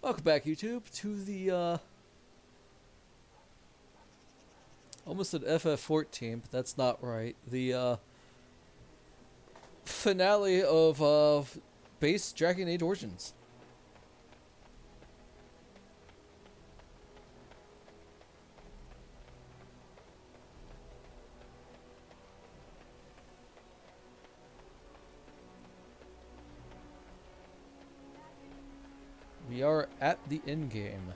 Welcome back, YouTube, to the, almost an FF14, but that's not right. The, finale of, base Dragon Age Origins. We are at the end game.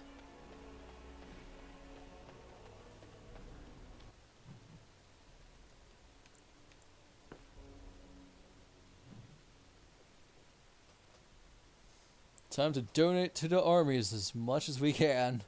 Time to donate to the armies as much as we can.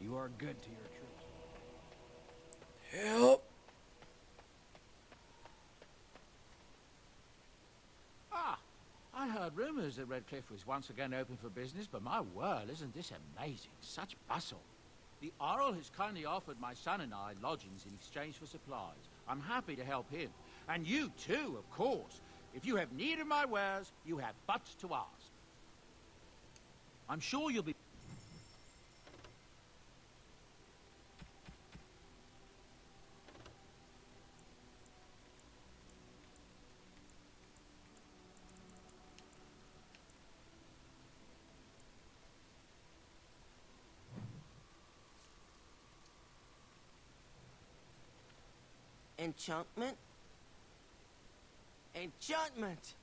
You are good to your troops. Yep. Ah, I heard rumors that Redcliffe was once again open for business, but my word, isn't this amazing? Such bustle. The Earl has kindly offered my son and I lodgings in exchange for supplies. I'm happy to help him. And you too, of course. If you have need of my wares, you have but to ask. I'm sure you'll be... Enchantment? Enchantment!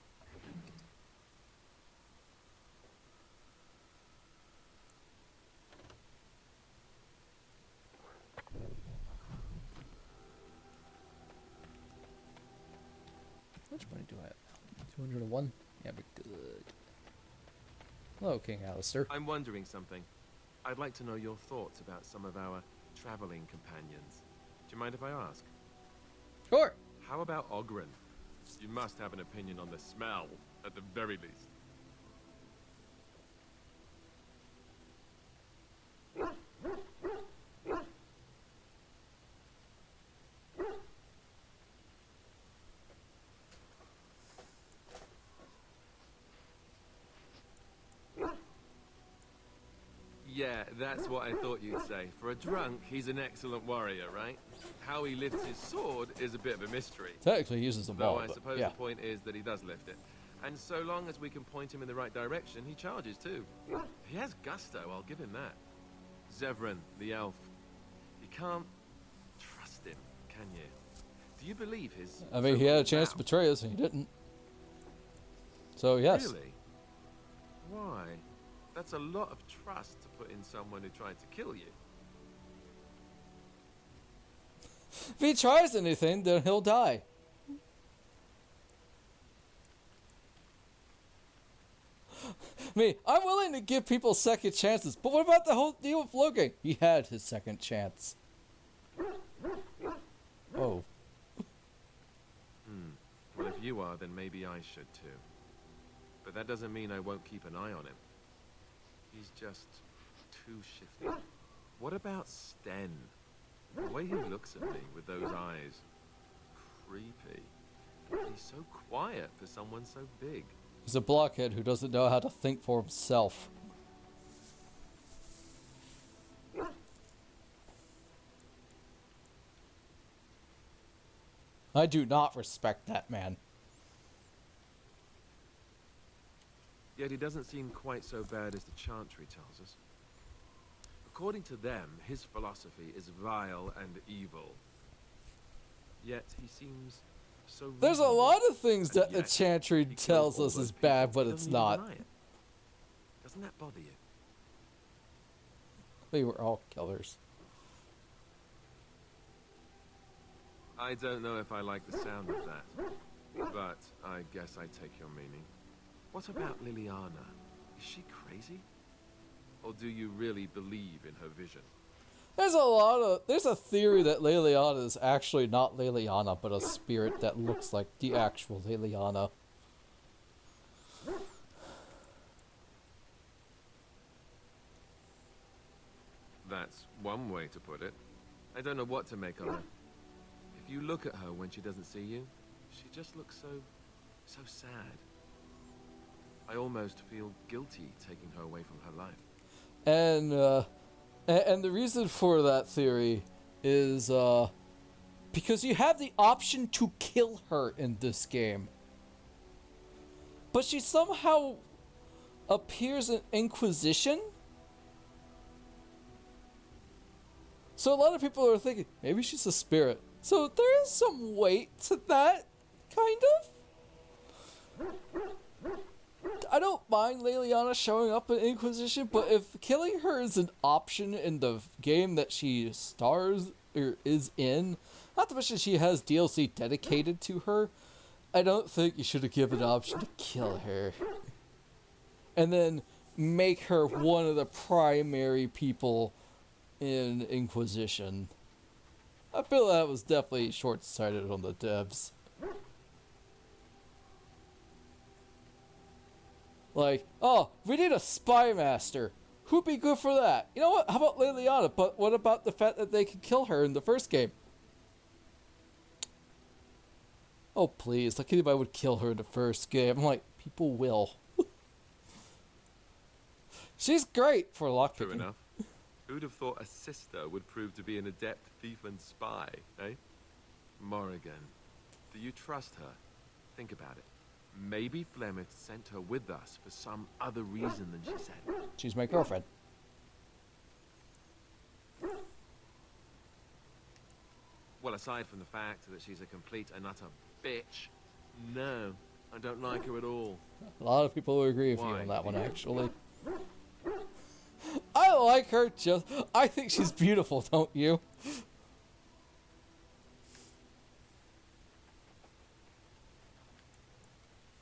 How much money do I have now? 201? Yeah, we're good. Hello, King Alistair. I'm wondering something. I'd like to know your thoughts about some of our traveling companions. Do you mind if I ask? Sure. How about Oghren? You must have an opinion on the smell, at the very least. Yeah, that's what I thought you'd say. For a drunk, he's an excellent warrior, right? How he lifts his sword is a bit of a mystery. Technically, he uses the Though ball, I but suppose yeah. the point is that he does lift it. And so long as we can point him in the right direction, he charges too. He has gusto, I'll give him that. Zevran, the elf. You can't trust him, can you? Do you believe his... I mean, he had a chance to vow? betray us, and he didn't. So, yes. Really? Why? That's a lot of trust to put in someone who tried to kill you. If he tries anything, then he'll die. I mean, I'm willing to give people second chances, but what about the whole deal with Logan? He had his second chance. Oh. Well, if you are, then maybe I should too. But that doesn't mean I won't keep an eye on him. He's just too shifty. What about Sten? The way he looks at me with those eyes. Creepy. He's so quiet for someone so big. He's a blockhead who doesn't know how to think for himself. I do not respect that man. Yet he doesn't seem quite so bad as the Chantry tells us. According to them, his philosophy is vile and evil. Yet he seems so There's a reasonable. lot of things And that the yet, Chantry he killed tells all us those is bad, people. but He it's doesn't even not. deny it. Doesn't that bother you? We were all killers. I don't know if I like the sound of that, but I guess I take your meaning. What about Liliana? Is she crazy? Or do you really believe in her vision? There's a theory that Liliana is actually not Liliana, but a spirit that looks like the actual Liliana. That's one way to put it. I don't know what to make of her. If you look at her when she doesn't see you, she just looks so sad. I almost feel guilty taking her away from her life. And the reason for that theory is because you have the option to kill her in this game, but she somehow appears in Inquisition. So a lot of people are thinking maybe she's a spirit. So there is some weight to that, kind of. I don't mind Liliana showing up in Inquisition, but if killing her is an option in the game that she stars or is in, not to mention she has DLC dedicated to her, I don't think you should have given an option to kill her. And then make her one of the primary people in Inquisition. I feel that was definitely short-sighted on the devs. Like, oh, we need a spy master. Who'd be good for that? You know what? How about Liliana? But what about the fact that they could kill her in the first game? Oh, please. Like, anybody would kill her in the first game. I'm like, people will. She's great for lockpicking. True enough. Who'd have thought a sister would prove to be an adept thief and spy, eh? Morrigan. Do you trust her? Think about it. Maybe Flemeth sent her with us for some other reason than she said. She's my girlfriend. Well, aside from the fact that she's a complete and utter bitch, no, I don't like her at all. A lot of people will agree with you Why? on that one, actually. I like her just... I think she's beautiful, don't you?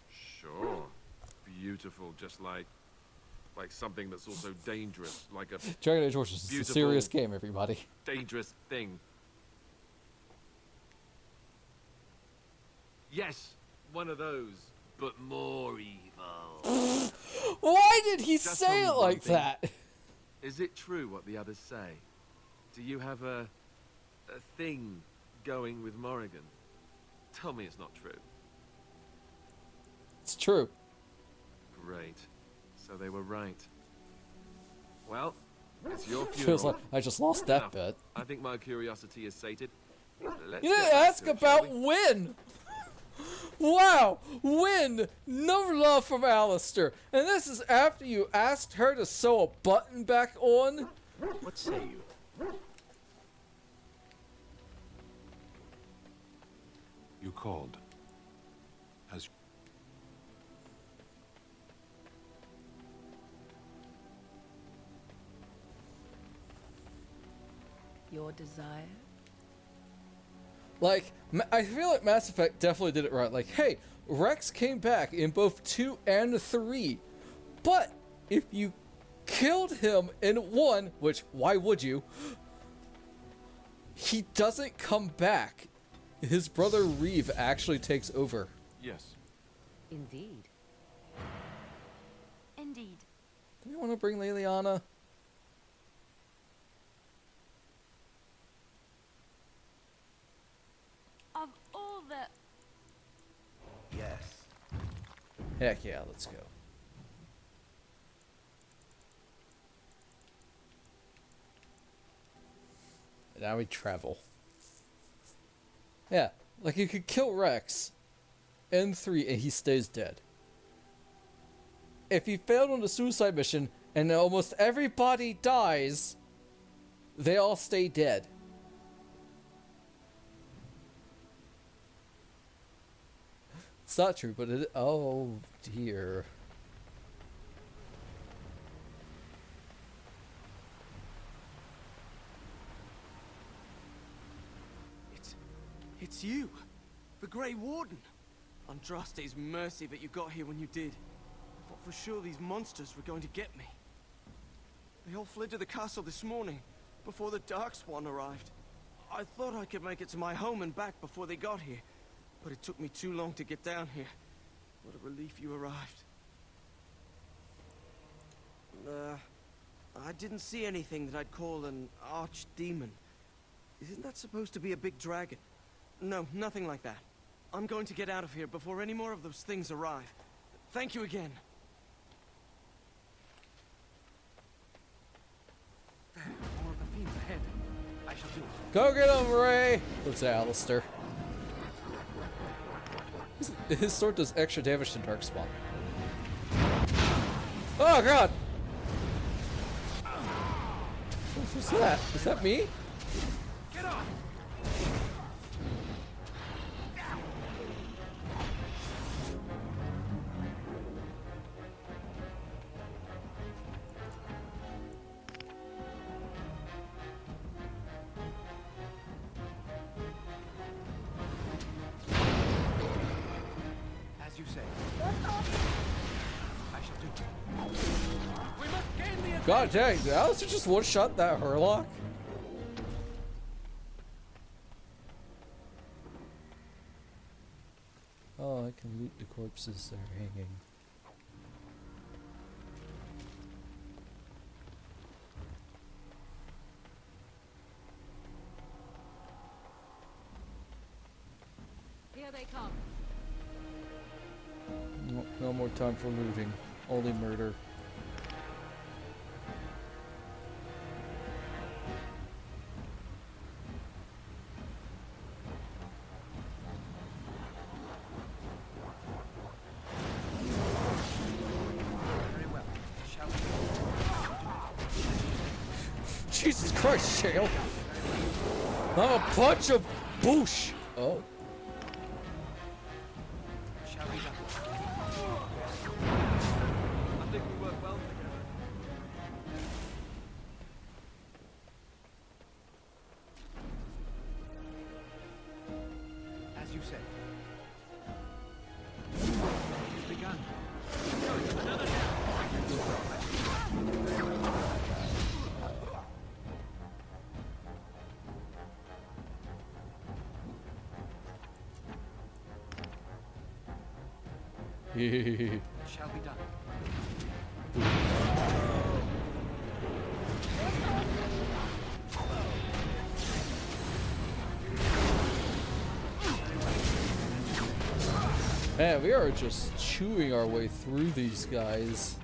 Sure. Beautiful, just like something that's also dangerous, like a Dragon Age Origins is a Beautiful. serious game, everybody. dangerous thing. Yes, one of those, but more evil. Why did he Just say it on one like thing. that? Is it true what the others say? Do you have a thing going with Morrigan? Tell me it's not true. It's true. Great. So they were right. Well, it's your funeral. Feels like I just lost that Enough. bit. I think my curiosity is sated. Let's You get didn't back ask to it, shall about we? Wynn! Wow! Wynn! No love from Alistair. And this is after you asked her to sew a button back on? What say you? You called. As Your desire? Like, I feel like Mass Effect definitely did it right. Like, hey, Rex came back in both 2 and 3. But if you killed him in 1, which, why would you? He doesn't come back. His brother Reeve actually takes over. Yes. Indeed. Indeed. Do we want to bring Liliana? Of all the... yes. Heck yeah, let's go. Now we travel. Yeah, like you could kill Rex in 3 and he stays dead. If he failed on the suicide mission and almost everybody dies, they all stay dead. It's not true, but it... Oh, dear. It's you, the Grey Warden. Andraste's mercy that you got here when you did. I thought for sure these monsters were going to get me. They all fled to the castle this morning, before the Darkspawn arrived. I thought I could make it to my home and back before they got here, but it took me too long to get down here. What a relief you arrived. I didn't see anything that I'd call an archdemon. Isn't that supposed to be a big dragon? No, nothing like that. I'm going to get out of here before any more of those things arrive. Thank you again. There, more of the fiends ahead. I shall do it. Go get him, Ray! Looks at Alistair. His sword does extra damage to Darkspawn. Oh god! What's that? Is that me? Get off! As you say. I shall do it. We must gain the advantage. God dang, did Alistair just one-shot that Hurlock? Oh, I can loot the corpses that are hanging. Here they come. No, no more time for looting. Only murder. Very well. Shall we? Jesus Christ, Shale! I'm a bunch of boosh! Oh. Shall we? I think we work well together. As you say. It's begun. Another shall be done. Man, we are just chewing our way through these guys.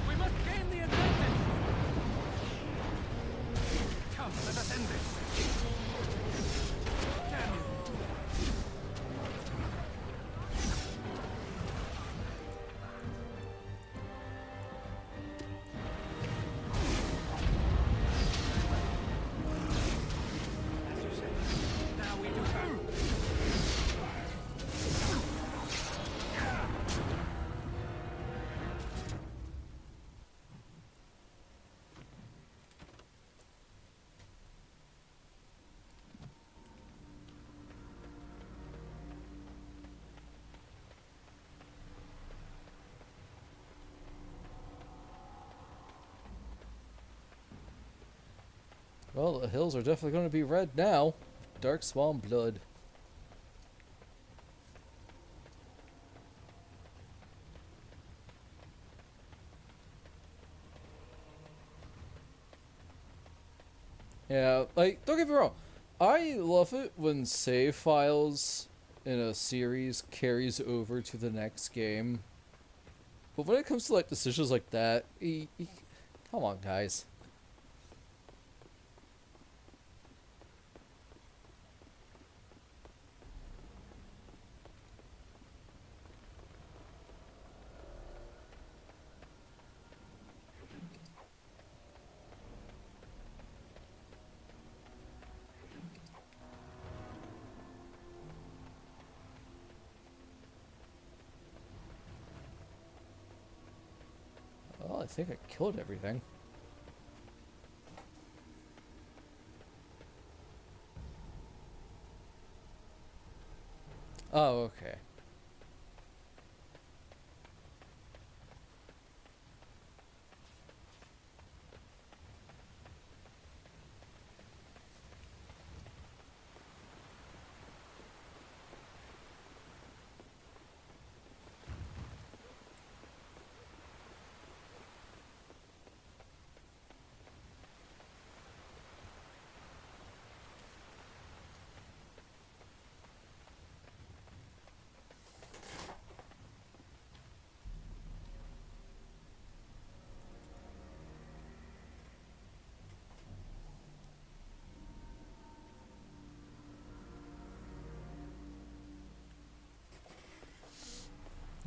We must gain the advantage. Come, let us end this. Damn you. As you say. Now we do so. Well, the hills are definitely going to be red now. Darkspawn blood. Yeah, like, don't get me wrong. I love it when save files in a series carries over to the next game. But when it comes to, like, decisions like that, come on, guys. Well, I think I killed everything.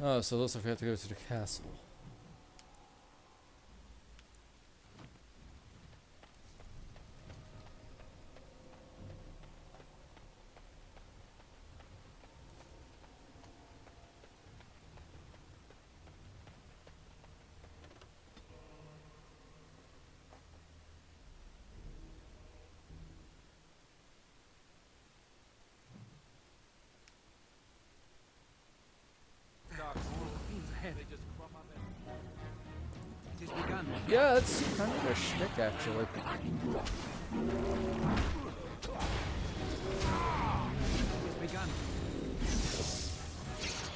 Oh, so looks like we have to go to the castle. It has begun. Yeah, that's kind of their shtick, actually. It has begun.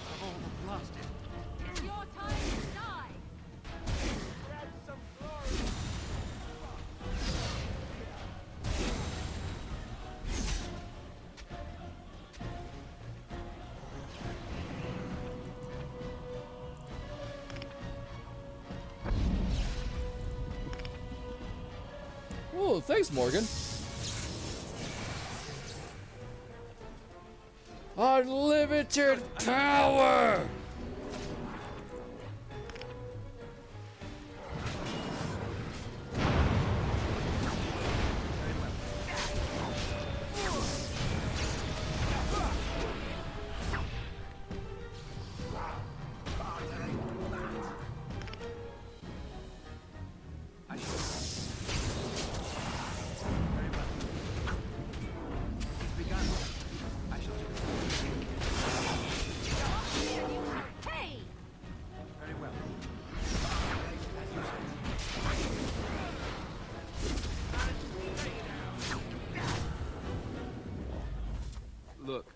Of all the blasted. It's your time to die. Oh, thanks, Morgan. Unlimited power! Hey! Very well. Look,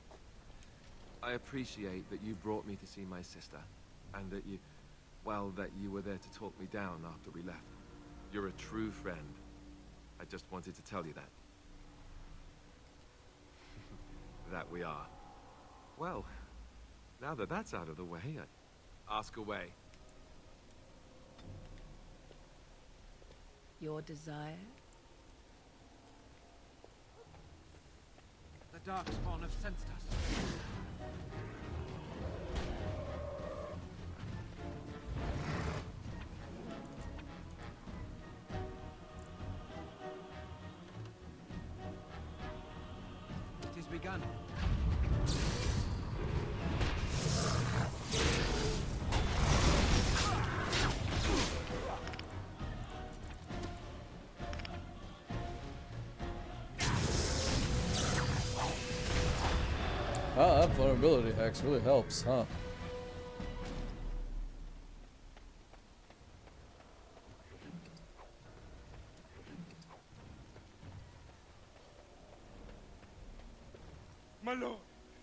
I appreciate that you brought me to see my sister, and that you, well, that you were there to talk me down after we left. You're a true friend. I just wanted to tell you that. That we are. Well, now that that's out of the way, ask away. Your desire? The Darkspawn have sensed us. It has begun. Ah, that vulnerability hex really helps, huh? My lord,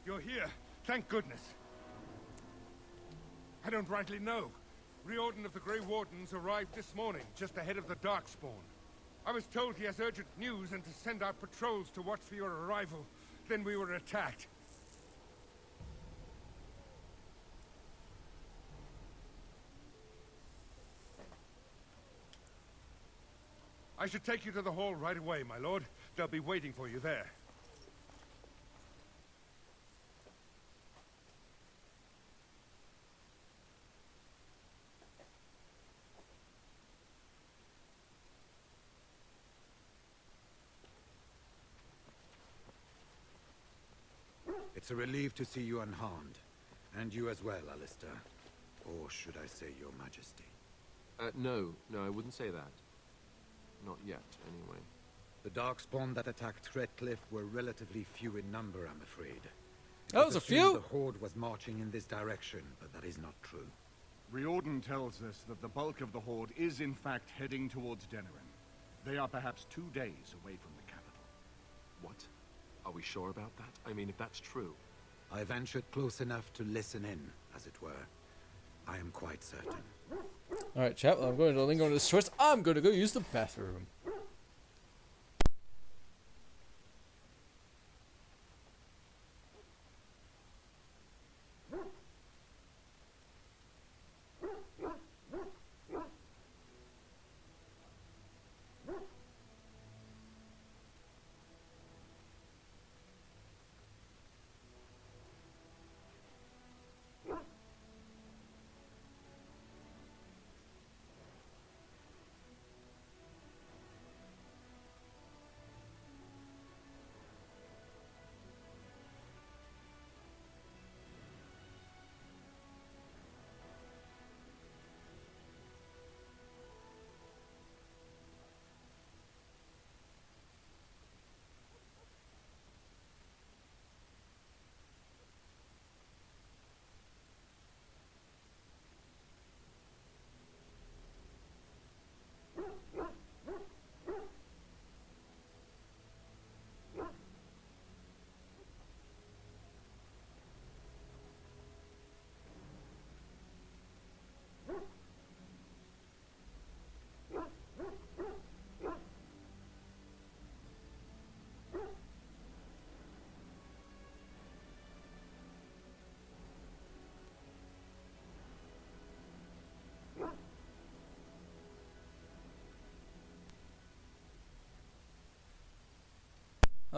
you're here. Thank goodness. I don't rightly know. Riordan of the Grey Wardens arrived this morning, just ahead of the Darkspawn. I was told he has urgent news and to send out patrols to watch for your arrival. Then we were attacked. I should take you to the hall right away, my lord. They'll be waiting for you there. It's a relief to see you unharmed. And you as well, Alistair. Or should I say your majesty? No, I wouldn't say that. Not yet, anyway. The Darkspawn that attacked Redcliffe were relatively few in number, I'm afraid. That was a few? The Horde was marching in this direction, but that is not true. Riordan tells us that the bulk of the Horde is in fact heading towards Denerim. They are perhaps 2 days away from the capital. What? Are we sure about that? I mean, if that's true. I ventured close enough to listen in, as it were. I am quite certain. Alright, chat, I'm going to linger on this choice. I'm going to go use the bathroom.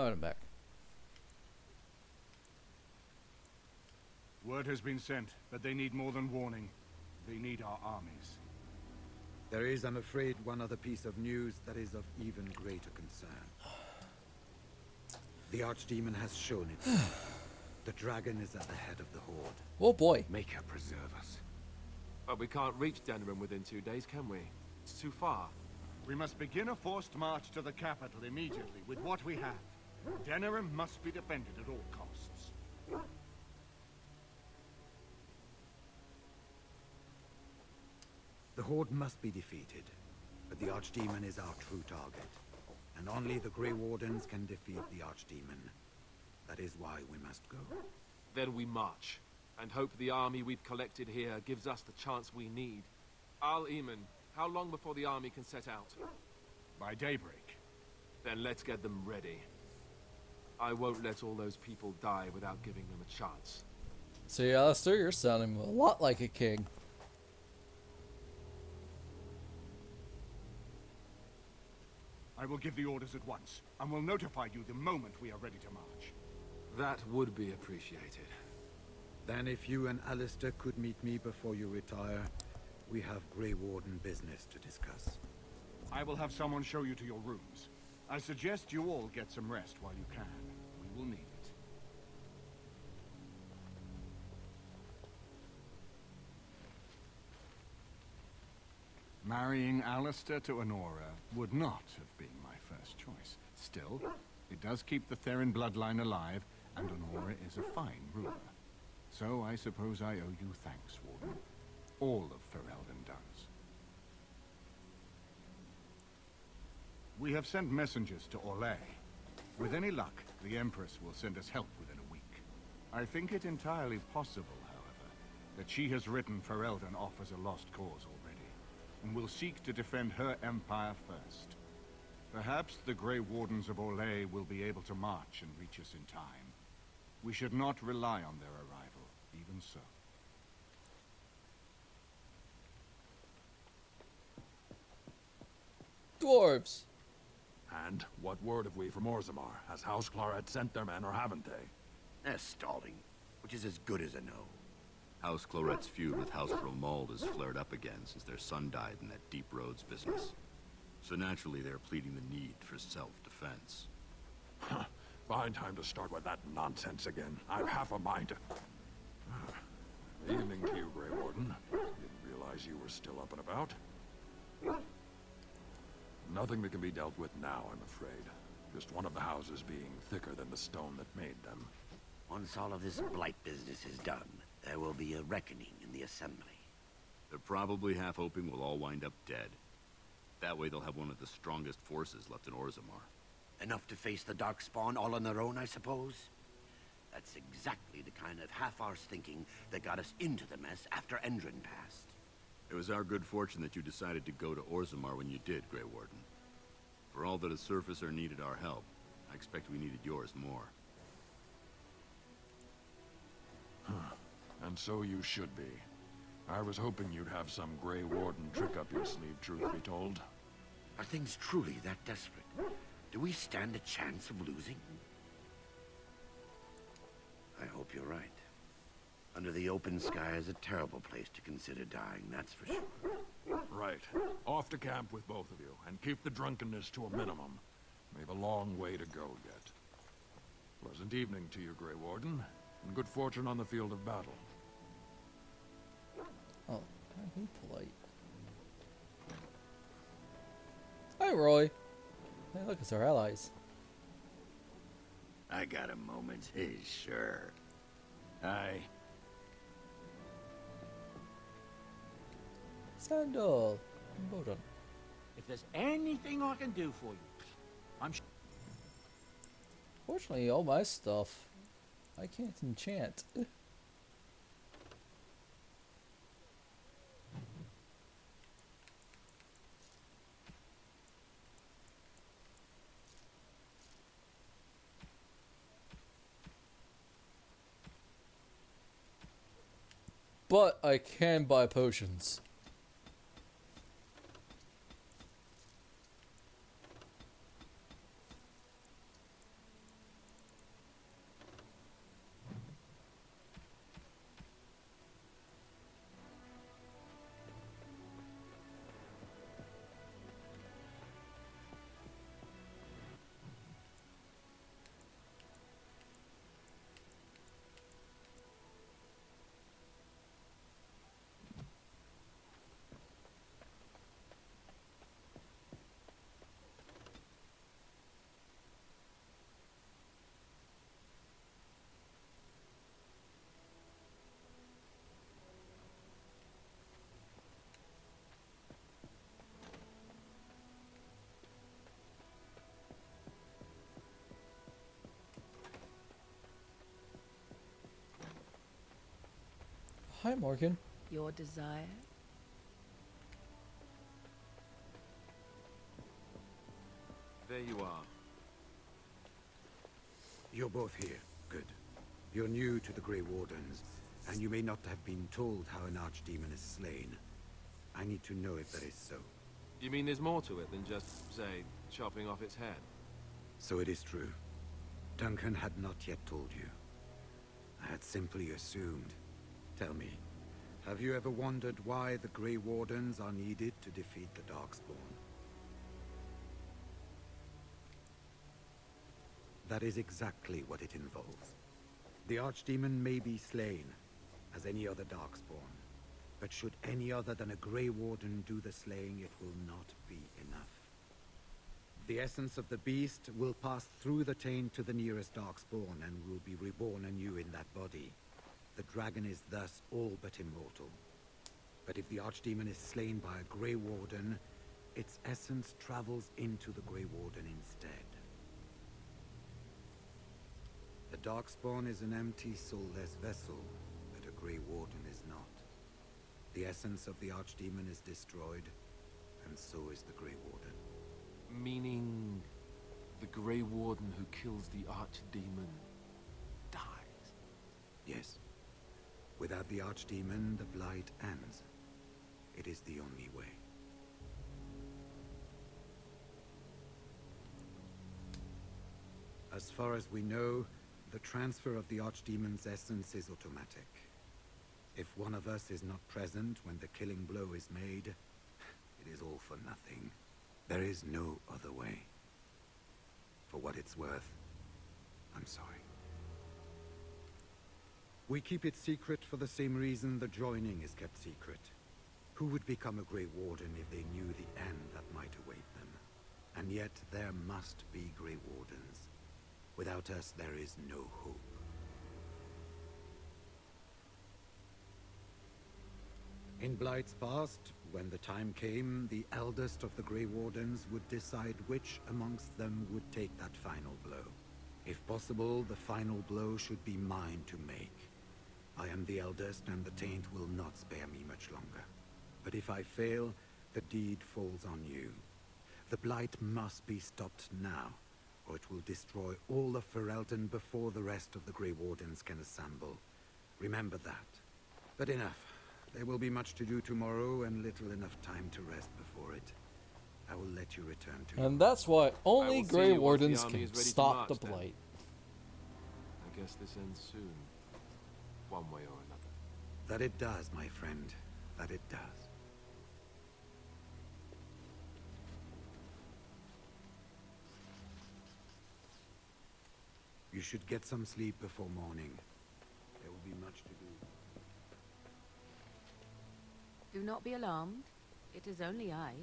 I'm back. Word has been sent, but they need more than warning. They need our armies. There is, I'm afraid, one other piece of news that is of even greater concern. The Archdemon has shown it. The dragon is at the head of the Horde. Oh boy. Make her preserve us. But we can't reach Denerim within 2 days, can we? It's too far. We must begin a forced march to the capital immediately with what we have. Denerim must be defended at all costs. The Horde must be defeated, but the Archdemon is our true target. And only the Grey Wardens can defeat the Archdemon. That is why we must go. Then we march, and hope the army we've collected here gives us the chance we need. Al-Eamon, how long before the army can set out? By daybreak. Then let's get them ready. I won't let all those people die without giving them a chance. See, Alistair, you're sounding a lot like a king. I will give the orders at once, and will notify you the moment we are ready to march. That would be appreciated. Then if you and Alistair could meet me before you retire, we have Grey Warden business to discuss. I will have someone show you to your rooms. I suggest you all get some rest while you can. We will need it. Marrying Alistair to Honora would not have been my first choice. Still, it does keep the Theron bloodline alive, and Honora is a fine ruler. So I suppose I owe you thanks, Warden. All of Ferelden does. We have sent messengers to Orlais. With any luck, the Empress will send us help within a week. I think it entirely possible, however, that she has written Ferelden off as a lost cause already, and will seek to defend her empire first. Perhaps the Grey Wardens of Orlais will be able to march and reach us in time. We should not rely on their arrival, even so. Dwarves. And what word have we from Orzammar? Has House Clorette sent their men, or haven't they? They're stalling, which is as good as a no. House Clorette's feud with House Romuald has flared up again since their son died in that Deep Roads business. So naturally they're pleading the need for self-defense. Huh. Fine time to start with that nonsense again. I've half a mind to... Evening to you, Grey Warden. Didn't realize you were still up and about. Nothing that can be dealt with now, I'm afraid. Just one of the houses being thicker than the stone that made them. Once all of this blight business is done, there will be a reckoning in the Assembly. They're probably half hoping we'll all wind up dead. That way they'll have one of the strongest forces left in Orzammar. Enough to face the Darkspawn all on their own, I suppose? That's exactly the kind of half-arse thinking that got us into the mess after Endrin passed. It was our good fortune that you decided to go to Orzammar when you did, Grey Warden. For all that a surfacer needed our help, I expect we needed yours more. And so you should be. I was hoping you'd have some Grey Warden trick up your sleeve, truth be told. Are things truly that desperate? Do we stand a chance of losing? I hope you're right. Under the open sky is a terrible place to consider dying, that's for sure. Right. Off to camp with both of you, and keep the drunkenness to a minimum. We've a long way to go yet. Pleasant evening to you, Grey Warden, and good fortune on the field of battle. Oh, be polite. Hi, Roy. Hey, look, it's our allies. I got a moment's haze, sure. Aye. Sandal. Bodon. If there's anything I can do for you, I'm sure. Fortunately, all my stuff, I can't enchant. But I can buy potions. Hi, Morgan. Your desire? There you are. You're both here. Good. You're new to the Grey Wardens, and you may not have been told how an archdemon is slain. I need to know if that is so. You mean there's more to it than just, say, chopping off its head? So it is true. Duncan had not yet told you. I had simply assumed. Tell me, have you ever wondered why the Grey Wardens are needed to defeat the Darkspawn? That is exactly what it involves. The Archdemon may be slain, as any other Darkspawn. But should any other than a Grey Warden do the slaying, it will not be enough. The essence of the beast will pass through the taint to the nearest Darkspawn and will be reborn anew in that body. The dragon is thus all but immortal. But if the Archdemon is slain by a Grey Warden, its essence travels into the Grey Warden instead. The Darkspawn is an empty, soulless vessel, but a Grey Warden is not. The essence of the Archdemon is destroyed, and so is the Grey Warden. Meaning the Grey Warden who kills the Archdemon dies? Yes. Without the Archdemon, the Blight ends. It is the only way. As far as we know, the transfer of the Archdemon's essence is automatic. If one of us is not present when the killing blow is made, it is all for nothing. There is no other way. For what it's worth, I'm sorry. We keep it secret for the same reason the joining is kept secret. Who would become a Grey Warden if they knew the end that might await them? And yet there must be Grey Wardens. Without us, there is no hope. In Blight's past, when the time came, the eldest of the Grey Wardens would decide which amongst them would take that final blow. If possible, the final blow should be mine to make. I am the eldest, and the taint will not spare me much longer. But if I fail, the deed falls on you. The Blight must be stopped now, or it will destroy all of Ferelden before the rest of the Grey Wardens can assemble. Remember that. But enough. There will be much to do tomorrow, and little enough time to rest before it. I will let you return to And that's why only Grey Wardens army can is ready to stop march, the then. Blight. I guess this ends soon. One way or another. That it does, my friend. That it does. You should get some sleep before morning. There will be much to do. Do not be alarmed. It is only I.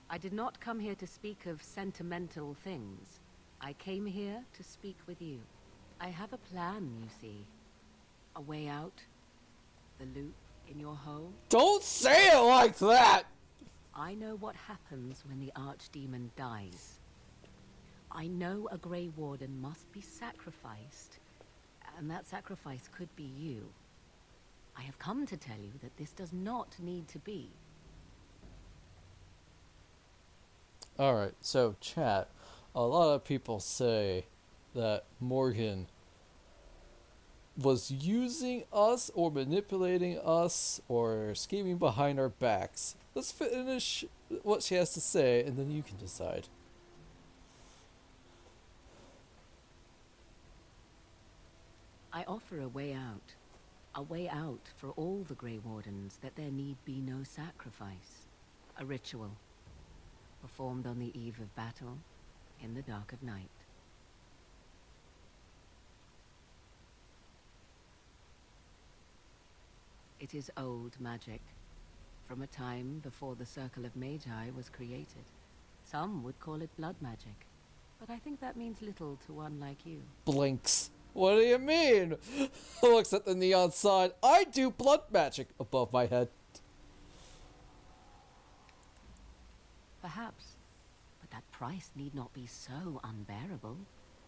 I did not come here to speak of sentimental things. I came here to speak with you. I have a plan, you see. A way out. The loop in your hole. Don't say it like that! I know what happens when the Archdemon dies. I know a Grey Warden must be sacrificed, and that sacrifice could be you. I have come to tell you that this does not need to be. Alright, so chat. A lot of people say that Morgan was using us or manipulating us or scheming behind our backs. Let's finish what she has to say and then you can decide. I offer a way out. A way out for all the Grey Wardens, that there need be no sacrifice. A ritual. Performed on the eve of battle, in the dark of night. It is old magic, from a time before the Circle of Magi was created. Some would call it blood magic, but I think that means little to one like you. Blinks. What do you mean? Looks at the neon sign. I do blood magic above my head. Perhaps, but that price need not be so unbearable.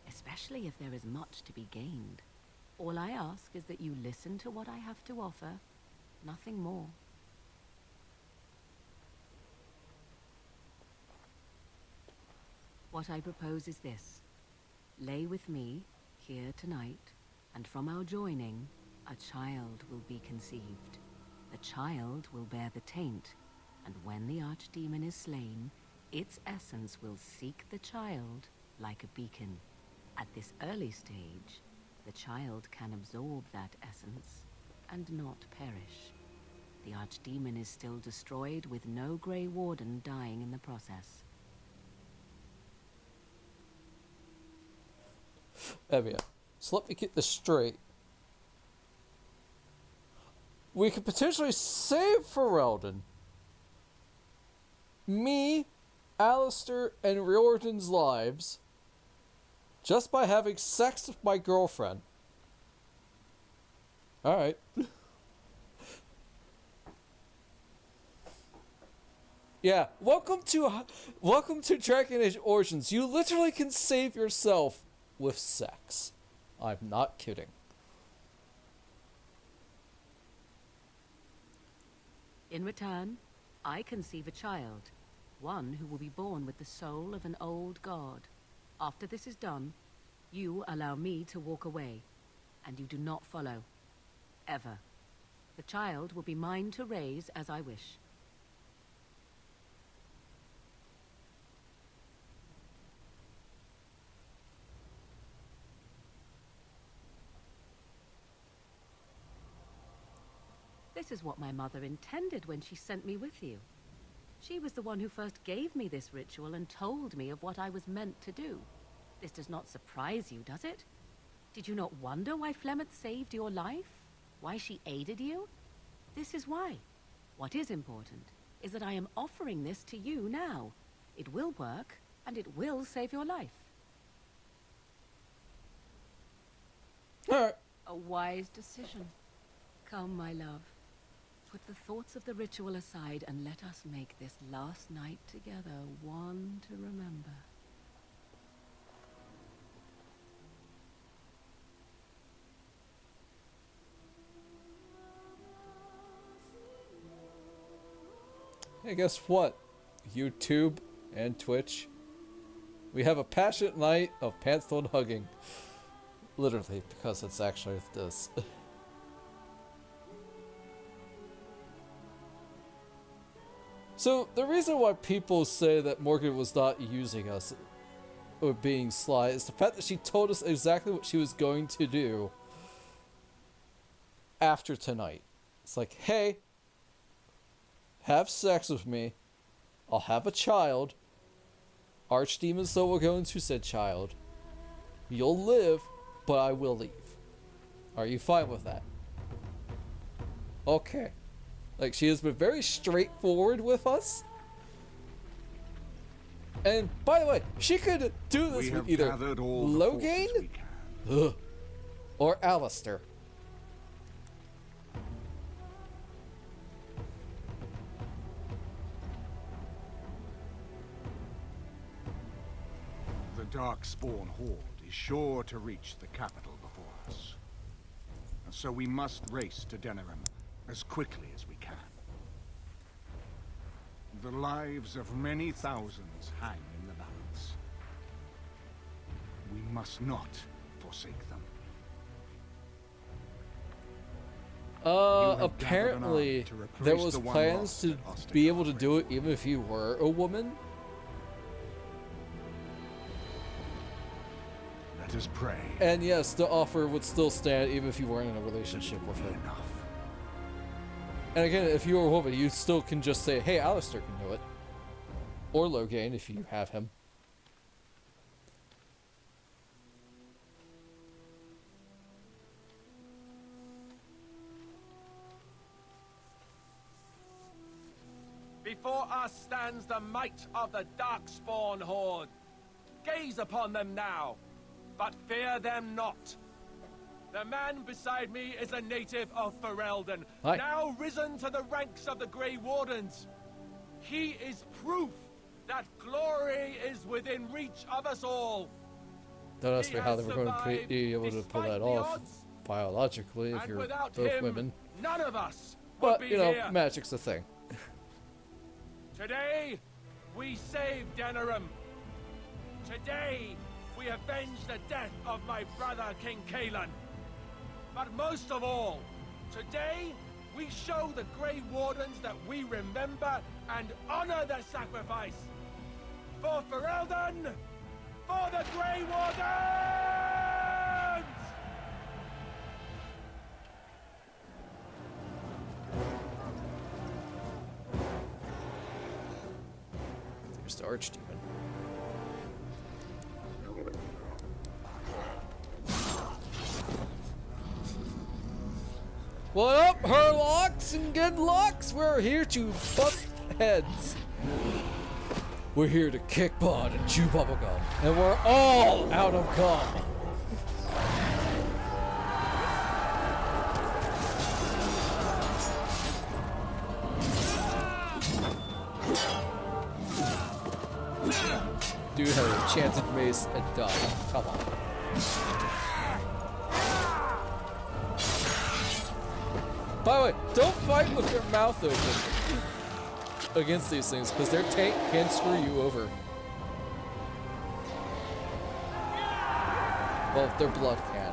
especially if there is much to be gained. All I ask is that you listen to what I have to offer, nothing more. What I propose is this. Lay with me, here tonight, and from our joining, a child will be conceived. The child will bear the taint, and when the archdemon is slain, its essence will seek the child like a beacon. At this early stage, the child can absorb that essence and not perish. The archdemon is still destroyed with no Grey Warden dying in the process. Evia, so let me get this straight. We could potentially save Ferelden. Me, Alistair, and Riordan's lives just by having sex with my girlfriend. Alright. Yeah, welcome to Dragon Age Origins. You literally can save yourself with sex. I'm not kidding. In return, I conceive a child, one who will be born with the soul of an old god. After this is done, you allow me to walk away, and you do not follow. Ever. The child will be mine to raise as I wish. This is what my mother intended when she sent me with you. She was the one who first gave me this ritual and told me of what I was meant to do. This does not surprise you, does it? Did you not wonder why Flemeth saved your life? Why she aided you? This is why. What is important is that I am offering this to you now. It will work, and it will save your life. A wise decision. Come, my love. Put the thoughts of the ritual aside and let us make this last night together one to remember. Hey, guess what? YouTube and Twitch. We have a passionate night of pants-thrown hugging. Literally, because it's actually this. So, the reason why people say that Morgan was not using us or being sly is the fact that she told us exactly what she was going to do after tonight. It's like, hey, have sex with me. I'll have a child. Archdemon so will go into said child. You'll live, but I will leave. Are you fine with that? Okay. Like, she has been very straightforward with us. And, by the way, she could do this with either Loghain or Alistair. The Darkspawn Horde is sure to reach the capital before us. And so we must race to Denerim as quickly as we can. The lives of many thousands hang in the balance. We must not forsake them. Apparently there was plans to be able to do it even if you were a woman. Let us pray. And yes, the offer would still stand even if you weren't in a relationship with him. And again, if you were a woman, you still can just say, hey, Alistair can do it. Or Loghain, if you have him. Before us stands the might of the Darkspawn Horde. Gaze upon them now, but fear them not. The man beside me is a native of Ferelden, now risen to the ranks of the Grey Wardens. He is proof that glory is within reach of us all. Don't ask He me how has they were going to survived be able to pull despite that the off odds, biologically if and you're without both him, women. none of us would But, be you know, here. magic's a thing. Today, we saved Denerim. Today, we avenged the death of my brother, King Kaelan. But most of all, today, we show the Grey Wardens that we remember and honor their sacrifice. For Ferelden, for the Grey Wardens! There's the Archdemon. What up, Herlocks and good locks? We're here to bust heads. We're here to kick butt and chew bubblegum. And we're all out of gum. Dude had a enchanted mace and died. Come on. By the way, don't fight with your mouth open against these things, because their tank can screw you over. Well, their blood can.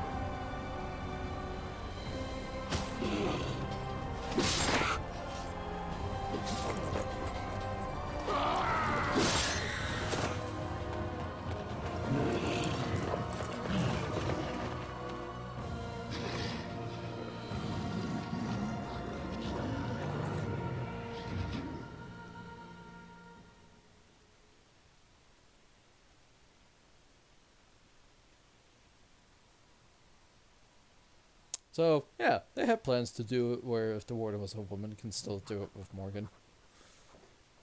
So, yeah, they had plans to do it where if the warden was a woman, can still do it with Morgan.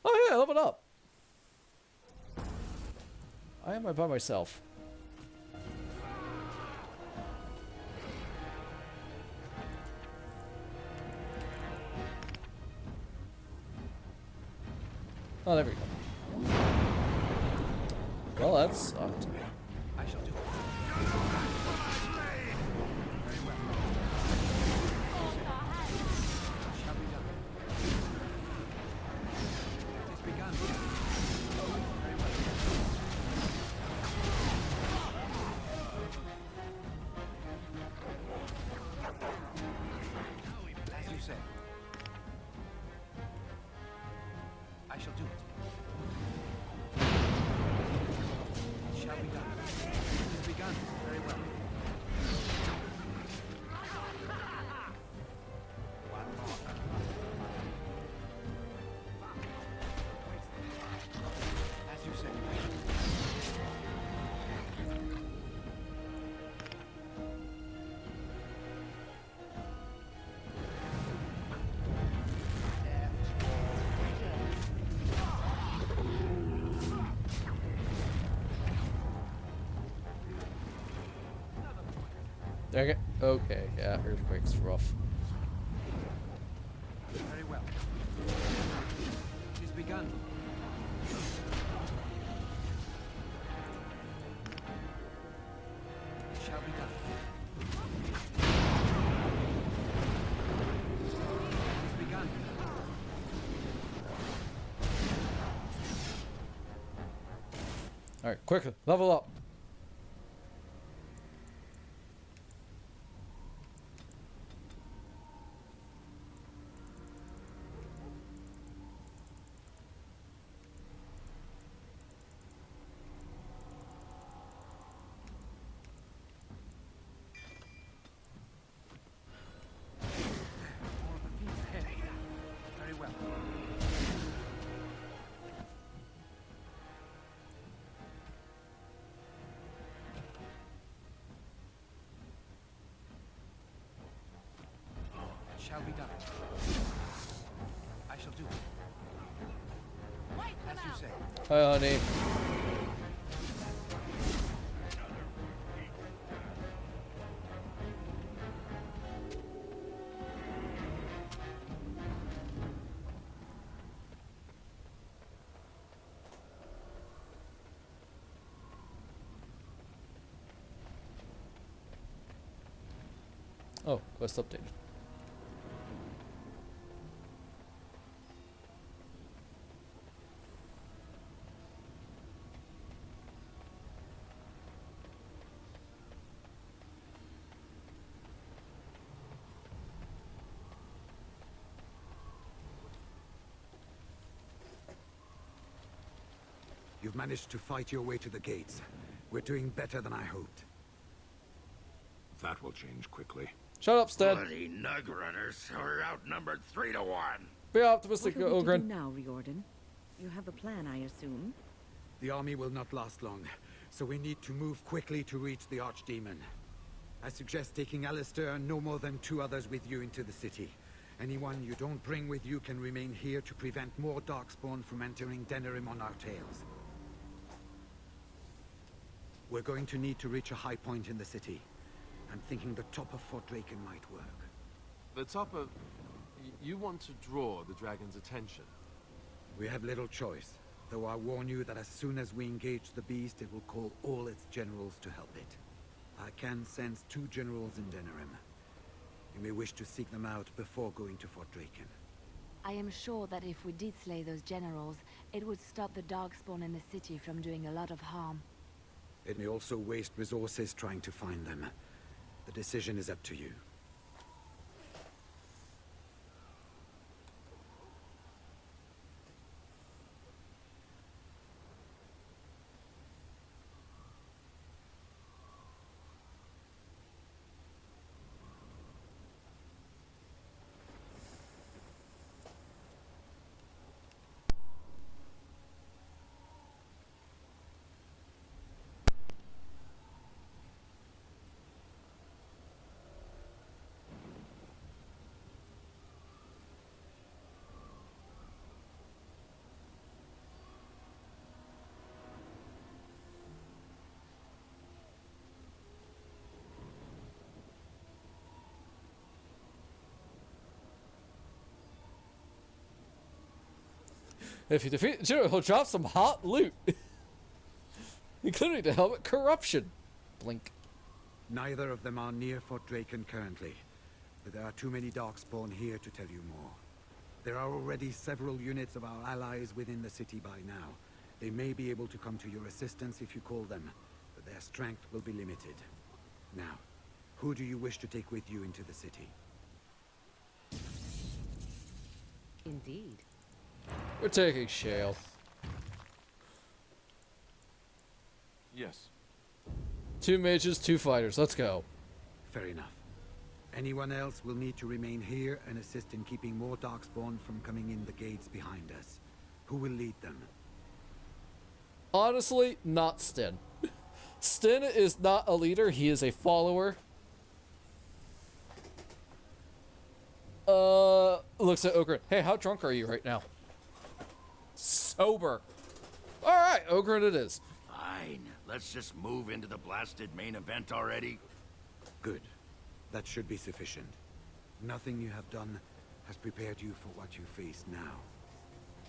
Oh yeah, level up! I am by myself. Oh, there we go. Well, that sucked. I shall do it. I shall do it. It shall be done. It has begun. Very well. One more. As you say. Okay, okay, yeah, earthquake's rough. Very well. It has begun. It shall be done. It has begun. Alright, quickly, level up. Very well. It shall be done. I shall do it. As you say. Hi, honey. Oh, quest updated. You've managed to fight your way to the gates. We're doing better than I hoped. That will change quickly. Shut up, Stead. Bloody nug runners are outnumbered 3 to 1. Be optimistic, What are we to Ogren. do now, Riordan? You have a plan, I assume? The army will not last long, so we need to move quickly to reach the Archdemon. I suggest taking Alistair and no more than 2 others with you into the city. Anyone you don't bring with you can remain here to prevent more Darkspawn from entering Denerim on our tails. We're going to need to reach a high point in the city. I'm thinking the top of Fort Draken might work. The top of... You want to draw the dragon's attention? We have little choice, though I warn you that as soon as we engage the beast, it will call all its generals to help it. I can sense 2 generals in Denerim. You may wish to seek them out before going to Fort Draken. I am sure that if we did slay those generals, it would stop the Darkspawn in the city from doing a lot of harm. It may also waste resources trying to find them. The decision is up to you. If you defeat the general, he'll drop some hot loot. Including the helmet corruption. Blink. Neither of them are near Fort Draken currently, but there are too many Darkspawn here to tell you more. There are already several units of our allies within the city by now. They may be able to come to your assistance if you call them, but their strength will be limited. Now, who do you wish to take with you into the city? Indeed. We're taking Shale. Yes. 2 mages, 2 fighters. Let's go. Fair enough. Anyone else will need to remain here and assist in keeping more Darkspawn from coming in the gates behind us. Who will lead them? Honestly, not Sten. Sten is not a leader, he is a follower. Looks at Ogren. Hey, how drunk are you right now? Sober. Alright, Ogren it is. Fine. Let's just move into the blasted main event already. Good. That should be sufficient. Nothing you have done has prepared you for what you face now.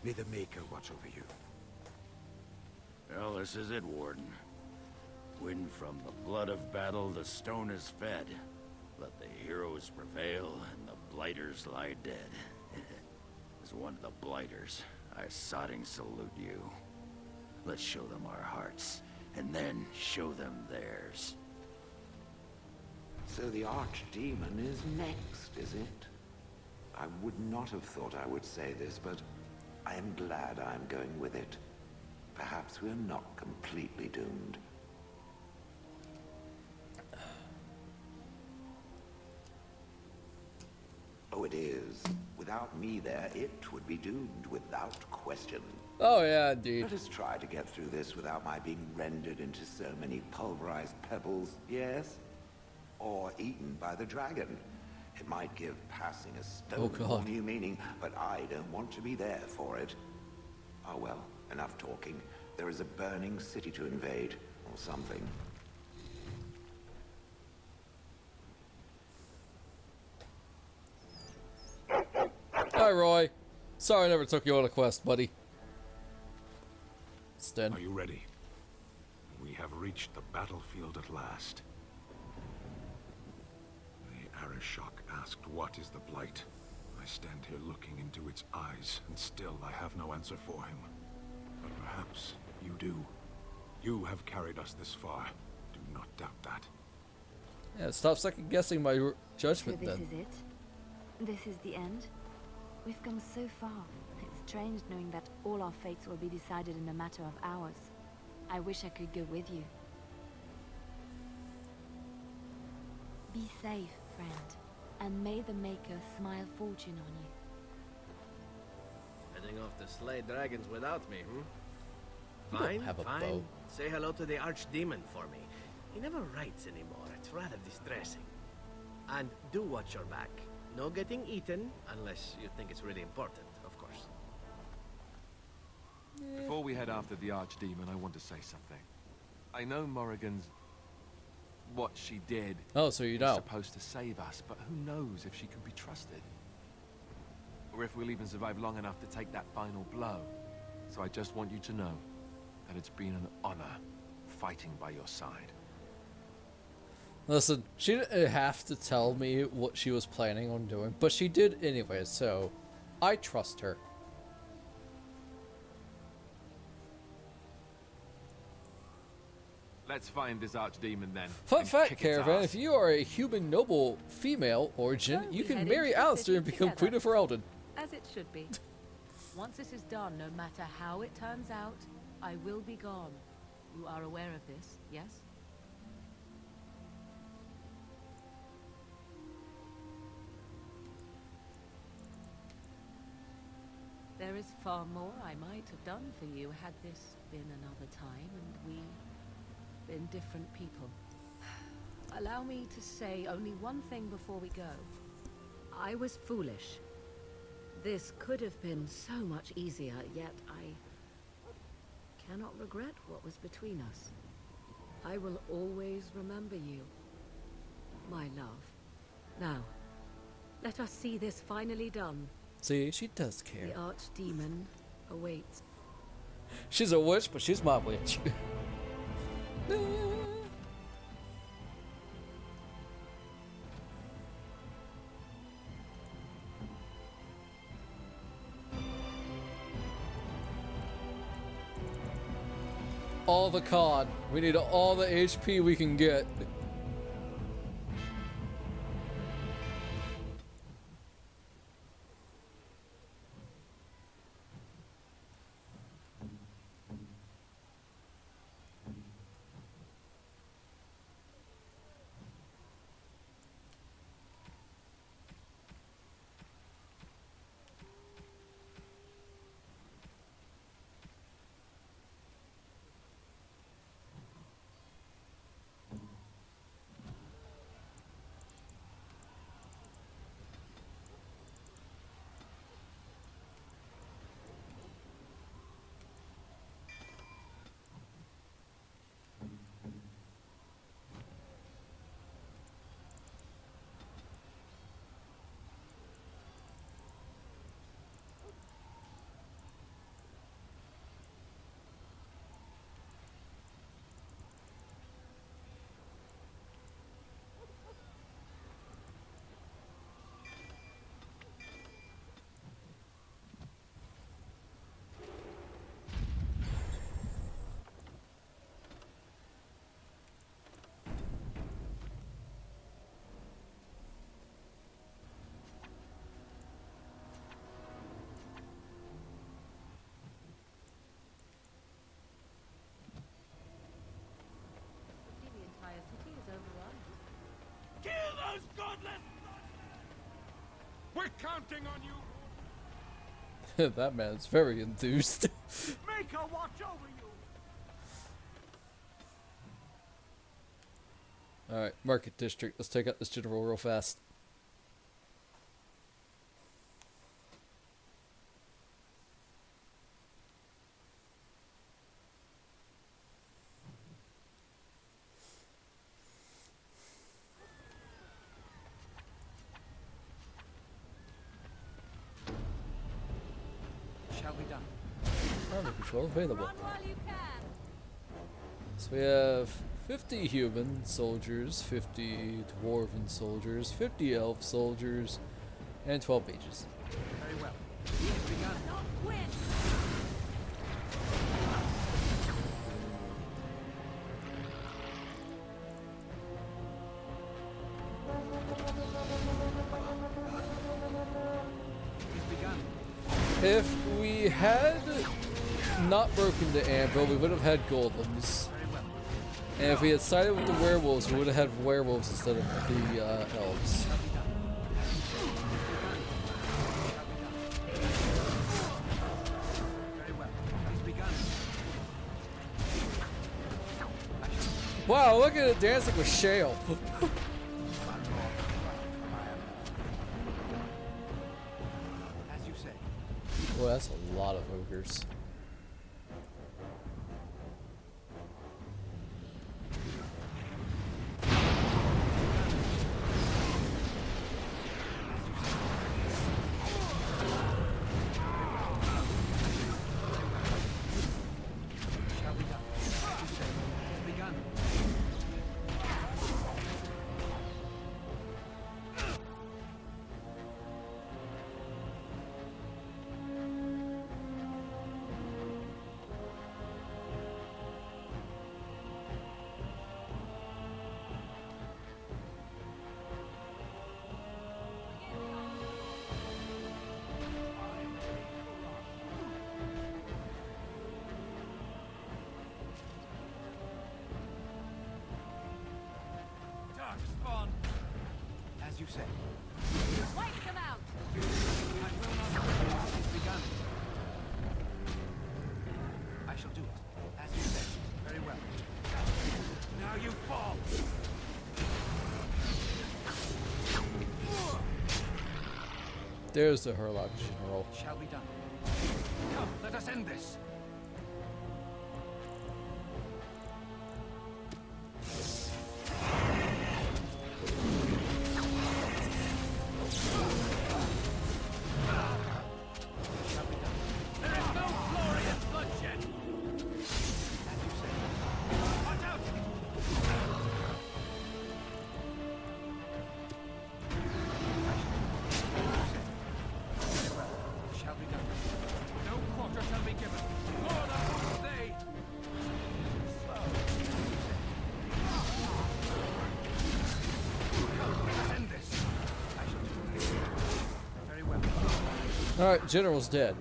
May the Maker watch over you. Well, this is it, Warden. When from the blood of battle the stone is fed, let the heroes prevail and the blighters lie dead. As one of the blighters, I sodding salute you. Let's show them our hearts, and then show them theirs. So the Archdemon is next, is it? I would not have thought I would say this, but I am glad I am going with it. Perhaps we're not completely doomed. Oh, it is. Without me there, it would be doomed without question. Oh yeah, indeed. Let us try to get through this without my being rendered into so many pulverized pebbles, yes? Or eaten by the dragon. It might give passing a stone more new meaning, but I don't want to be there for it. Oh well, enough talking. There is a burning city to invade, or something. Hi, Roy. Sorry I never took you on a quest, buddy. Sten. Are you ready? We have reached the battlefield at last. The Shock asked what is the Blight. I stand here looking into its eyes, and still I have no answer for him. But perhaps you do. You have carried us this far. Do not doubt that. Yeah, stop second guessing my judgment So this then. is it? This is the end? We've come so far. It's strange knowing that all our fates will be decided in a matter of hours. I wish I could go with you. Be safe, friend, and may the Maker smile fortune on you. Heading off to slay dragons without me, You don't Fine, have a fine. bow. Say hello to the Archdemon for me. He never writes anymore. It's rather distressing. And do watch your back. No getting eaten, unless you think it's really important, of course. Before we head after the Archdemon, I want to say something. I know Morrigan's... what she did. Oh, so you is know. supposed to save us, but who knows if she can be trusted? Or if we'll even survive long enough to take that final blow. So I just want you to know that it's been an honor fighting by your side. Listen, she didn't have to tell me what she was planning on doing, but she did anyway, so I trust her. Let's find this Archdemon then. Fun and fact, kick its Caravan, ass. if you are a human noble female origin, you can marry Alistair and become Queen of Ferelden. As it should be. Once this is done, no matter how it turns out, I will be gone. You are aware of this, yes? There is far more I might have done for you had this been another time and we been different people. Allow me to say only one thing before we go. I was foolish. This could have been so much easier, yet I cannot regret what was between us. I will always remember you, my love. Now, let us see this finally done. See, she does care. The Archdemon awaits. She's a witch, but she's my witch. All the con. We need all the HP we can get. The entire city is overrun. Kill those godless! We're counting on you! That man's very enthused. Make her watch over you! Alright, Market District. Let's take out this general real fast. Shall be done. Armor control available. Run while you can. So we have 50 human soldiers, 50 dwarven soldiers, 50 elf soldiers, and 12 mages. Very well. He has begun. Not quit. If we had not broken the anvil, we would have had golems. And if we had sided with the werewolves, we would have had werewolves instead of the elves. Wow, look at it dancing with Shale. As you say. Well, that's a lot of ogres. As you say. Wipe them out. I will not wait. It's begun. I shall do it. As you say. Very well. Now you fall. There's the Hurlock General. Shall be done. Come, let us end this. Alright, General's dead.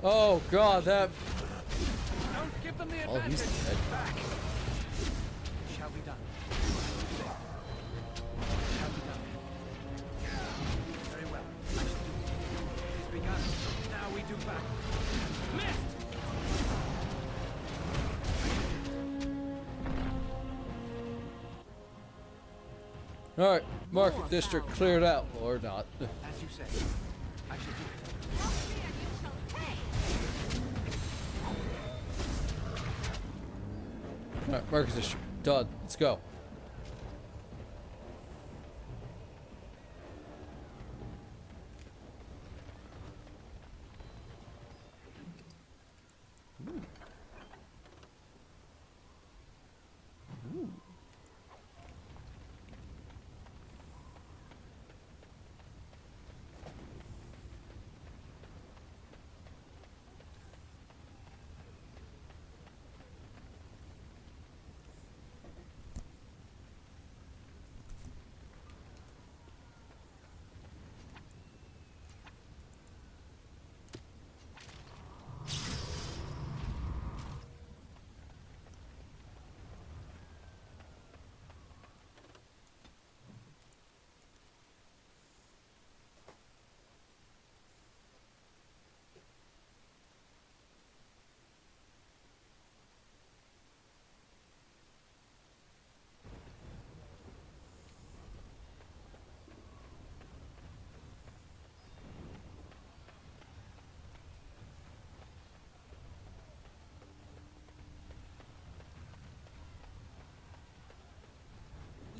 Oh god, that... Don't give them the oh, he's dead. Back. Shall be done. Shall be done. Very well. I shall do it. It is begun. Now we do back. Missed! Alright, Market District cleared out, or not. As you say. I shall do it. Alright, Market District, done. Let's go.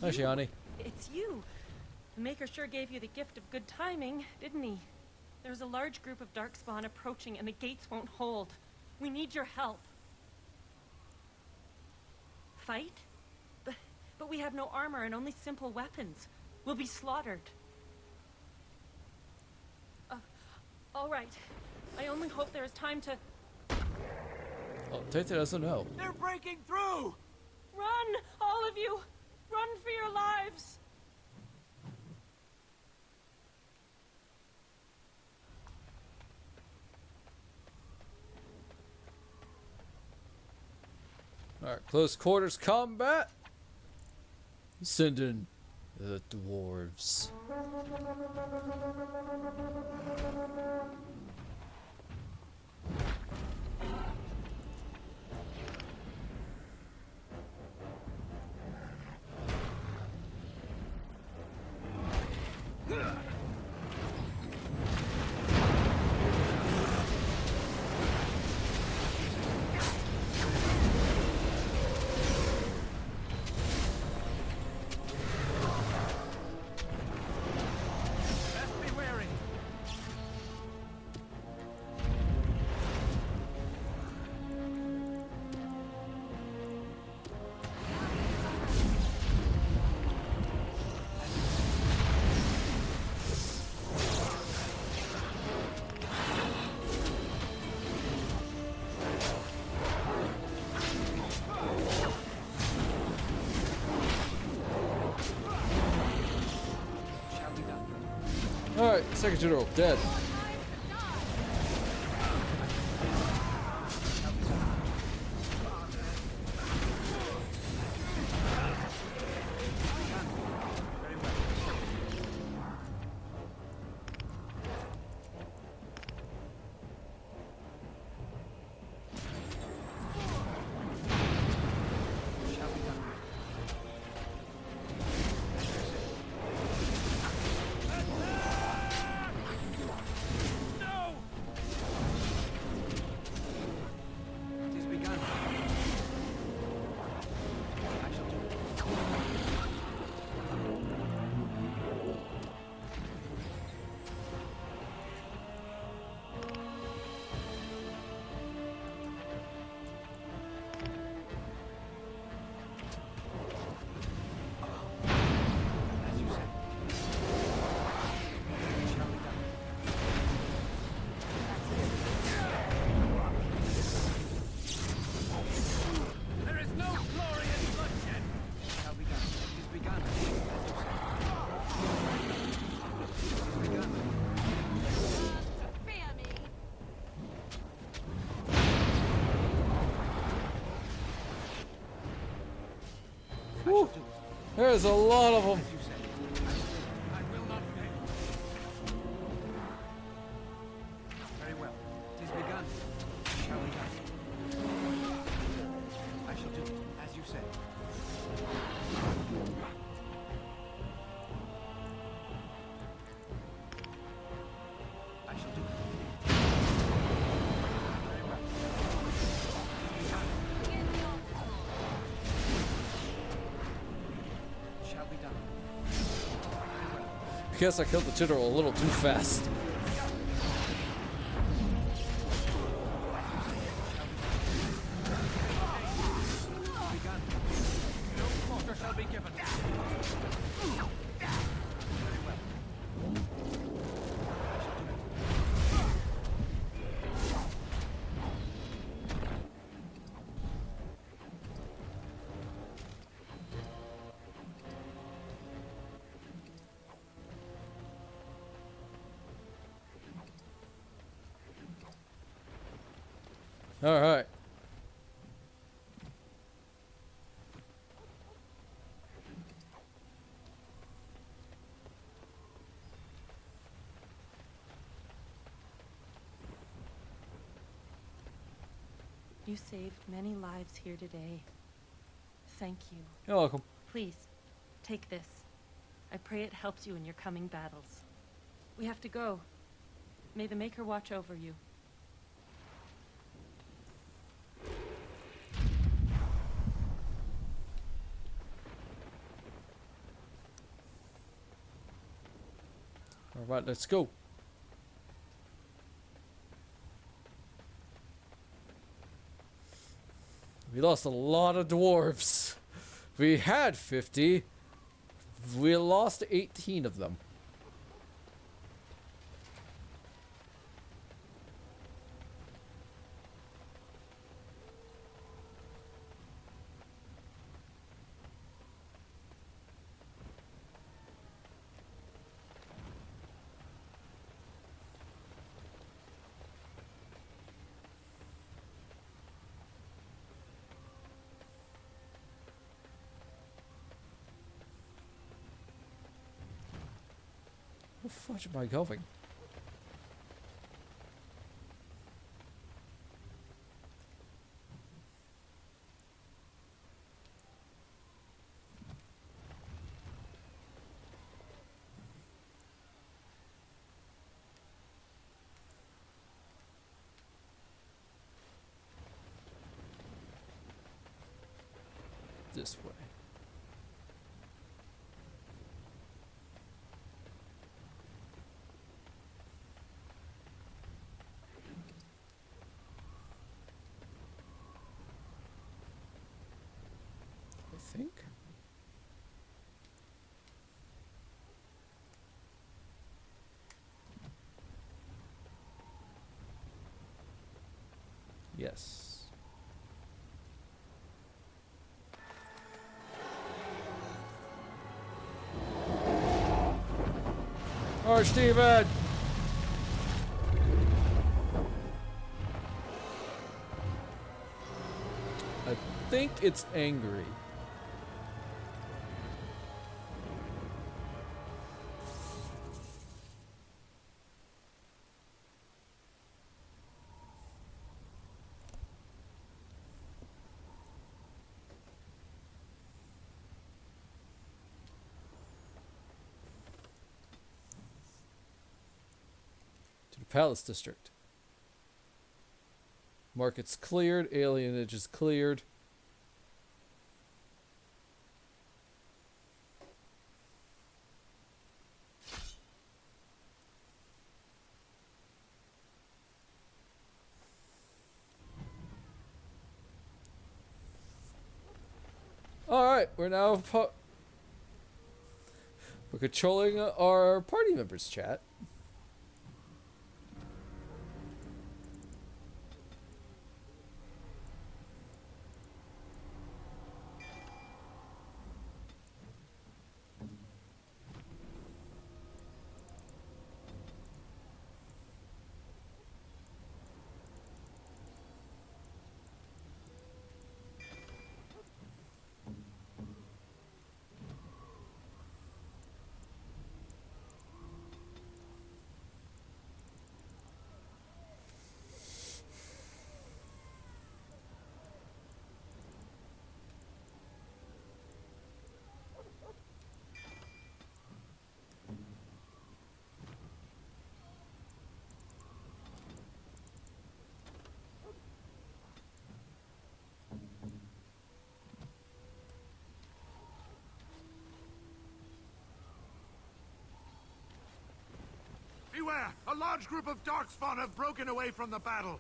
Hi, Shiani. It's you. The Maker sure gave you the gift of good timing, didn't he? There's a large group of Darkspawn approaching and the gates won't hold. We need your help. Fight? But we have no armor and only simple weapons. We'll be slaughtered. All right. I only hope there is time to... Oh, Tete doesn't know. They're breaking through! Run, all of you! Run for your lives! Alright, close quarters combat. Send in the dwarves. Alright, second general, dead. Whew. There's a lot of them. Very well. It is begun. Shall we go? I shall do it, as you say. I shall do it. Very well. Shall be done. I guess I killed the general a little too fast. All right. You saved many lives here today. Thank you. You're welcome. Please, take this. I pray it helps you in your coming battles. We have to go. May the Maker watch over you. All right, let's go. We lost a lot of dwarves. We had 50. We lost 18 of them. Where the fudge am I going? This way. I think. Yes. Archdemon! I think it's angry. Palace District. Market's cleared. Alienage is cleared. Alright, we're now we're controlling our party members' chat. Beware! A large group of Darkspawn have broken away from the battle.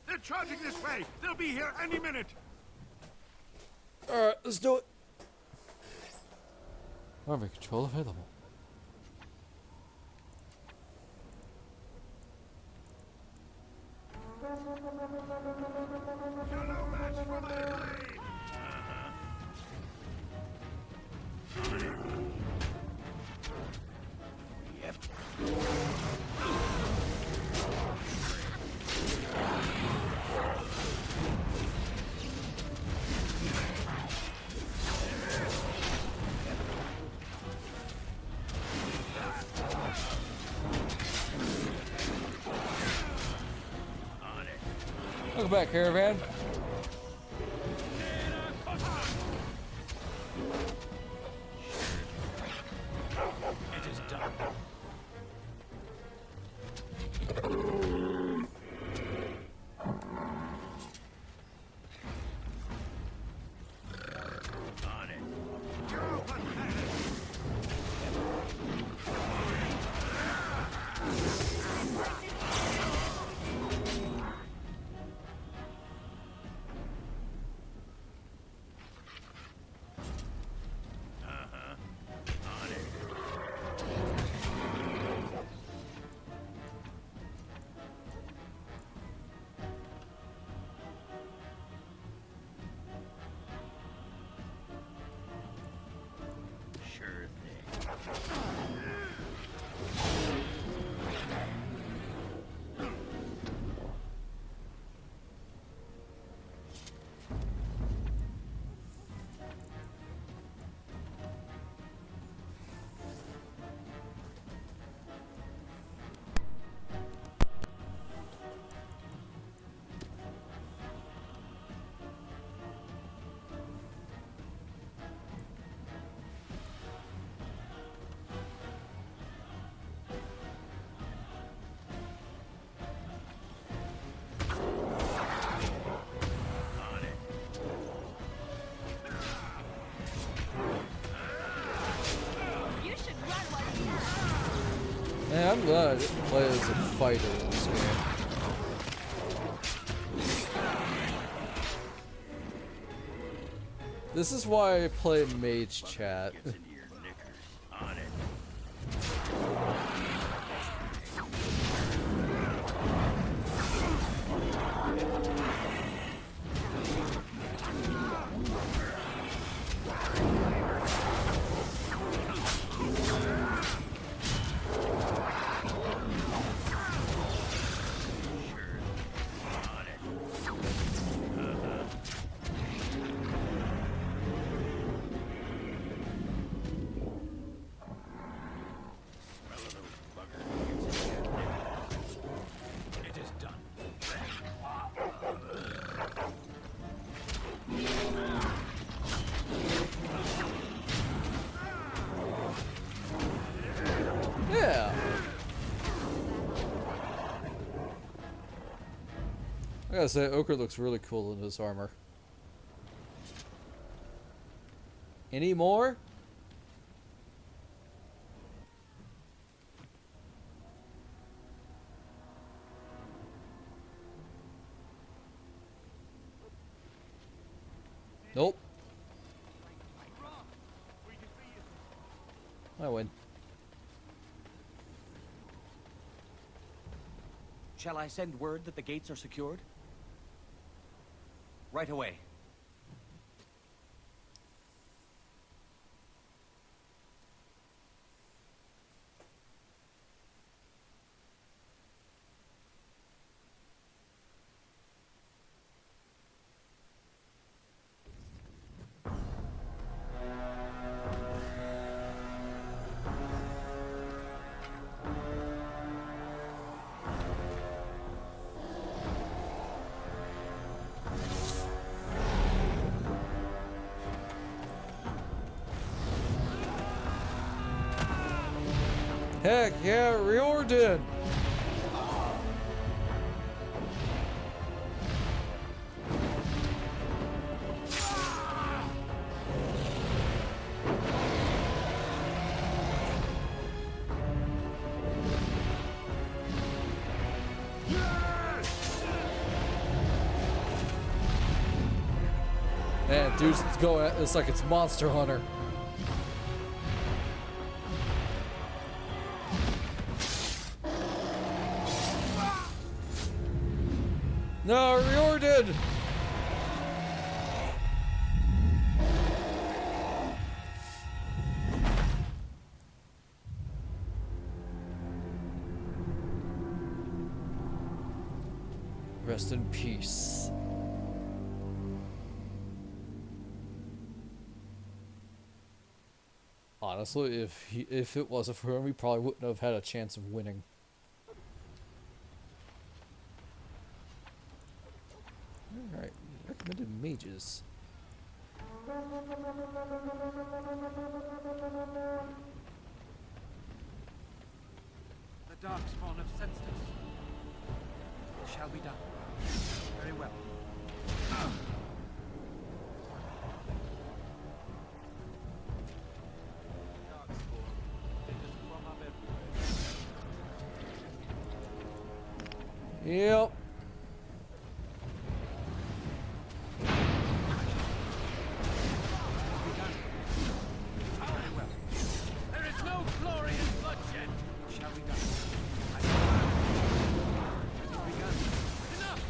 They're charging this way. They'll be here any minute. Alright, let's do it. Army control available. Welcome back, Caravan. It is done. On it. Man, I'm glad I didn't play as a fighter in this game. This is why I play Mage Chat. Yeah. I gotta say, Ochre looks really cool in his armor. Any more? Nope. I win. Shall I send word that the gates are secured? Right away. Heck yeah, Riordan! Man, dude's going, it's like it's Monster Hunter. No, Riordan! Rest in peace. Honestly, if it wasn't for him, we probably wouldn't have had a chance of winning. Alright, recommended mages. The Darkspawn have sensed us. It shall be done. Very well. Yep. There is no glory in bloodshed. Shall be done. Enough!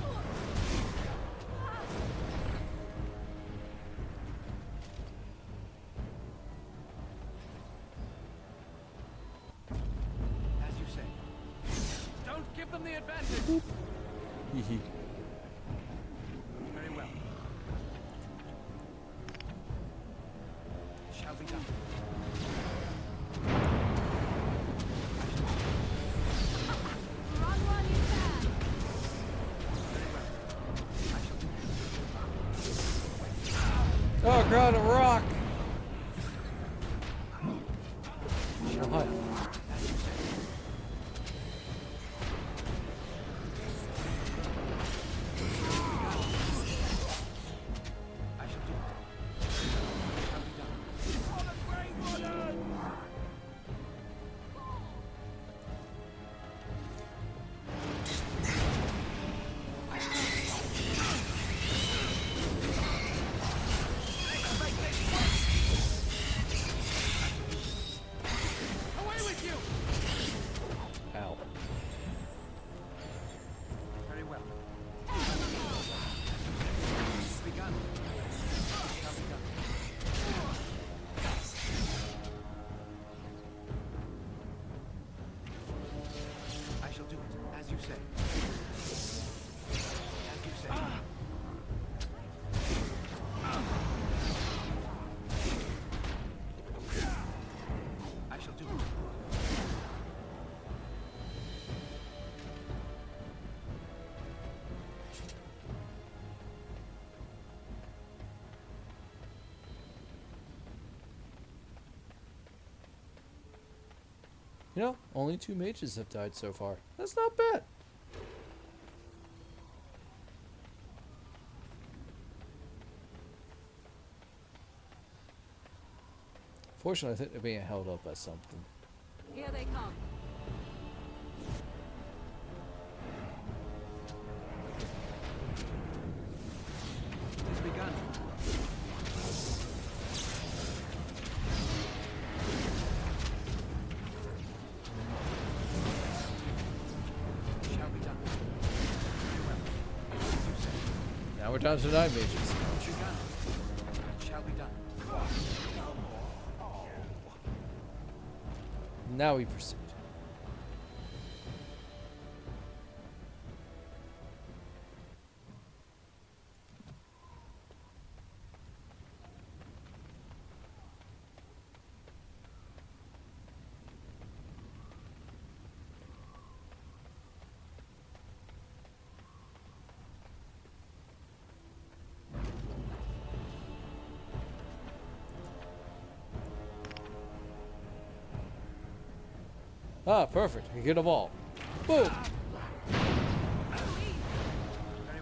As you say. Don't give them the advantage. Hehe. Very well. Shall be done. Run while you can. Oh god, a rock! Oh, hi. You know, only 2 mages have died so far. That's not bad. Fortunately, I think they're being held up by something. Here they come. It's begun. Shall be done. Very well. As you say. Now we're down to 9 mages. Begun. Shall be done. Now we proceed. Ah, perfect. I get them all. Boom! Very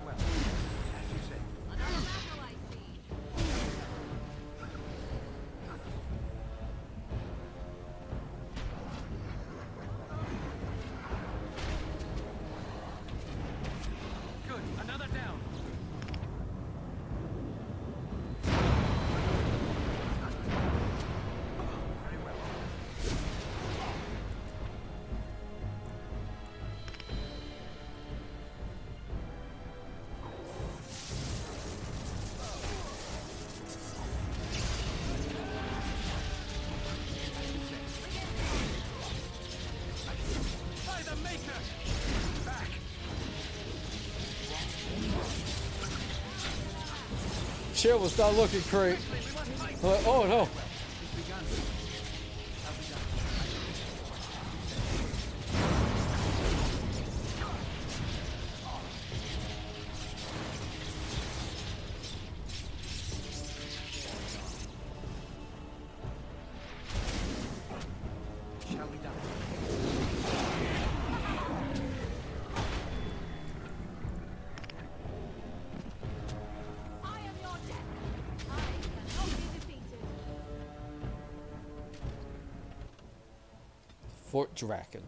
well. As you say. Another battle I see. Good. Another down. Very well. By the Maker! Back! Shit was not looking great. Oh no. Shall be done. I am your death. I cannot be defeated. Fort Draken.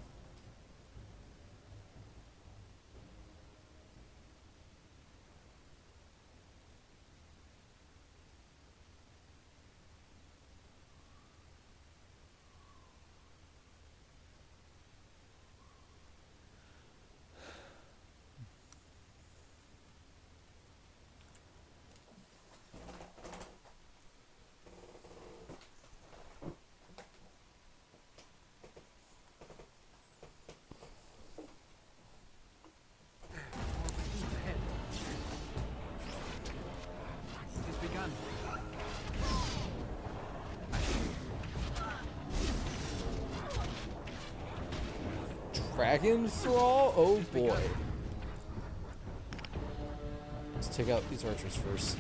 It has begun. Dragon Thrall? Oh boy. Let's take out these archers first.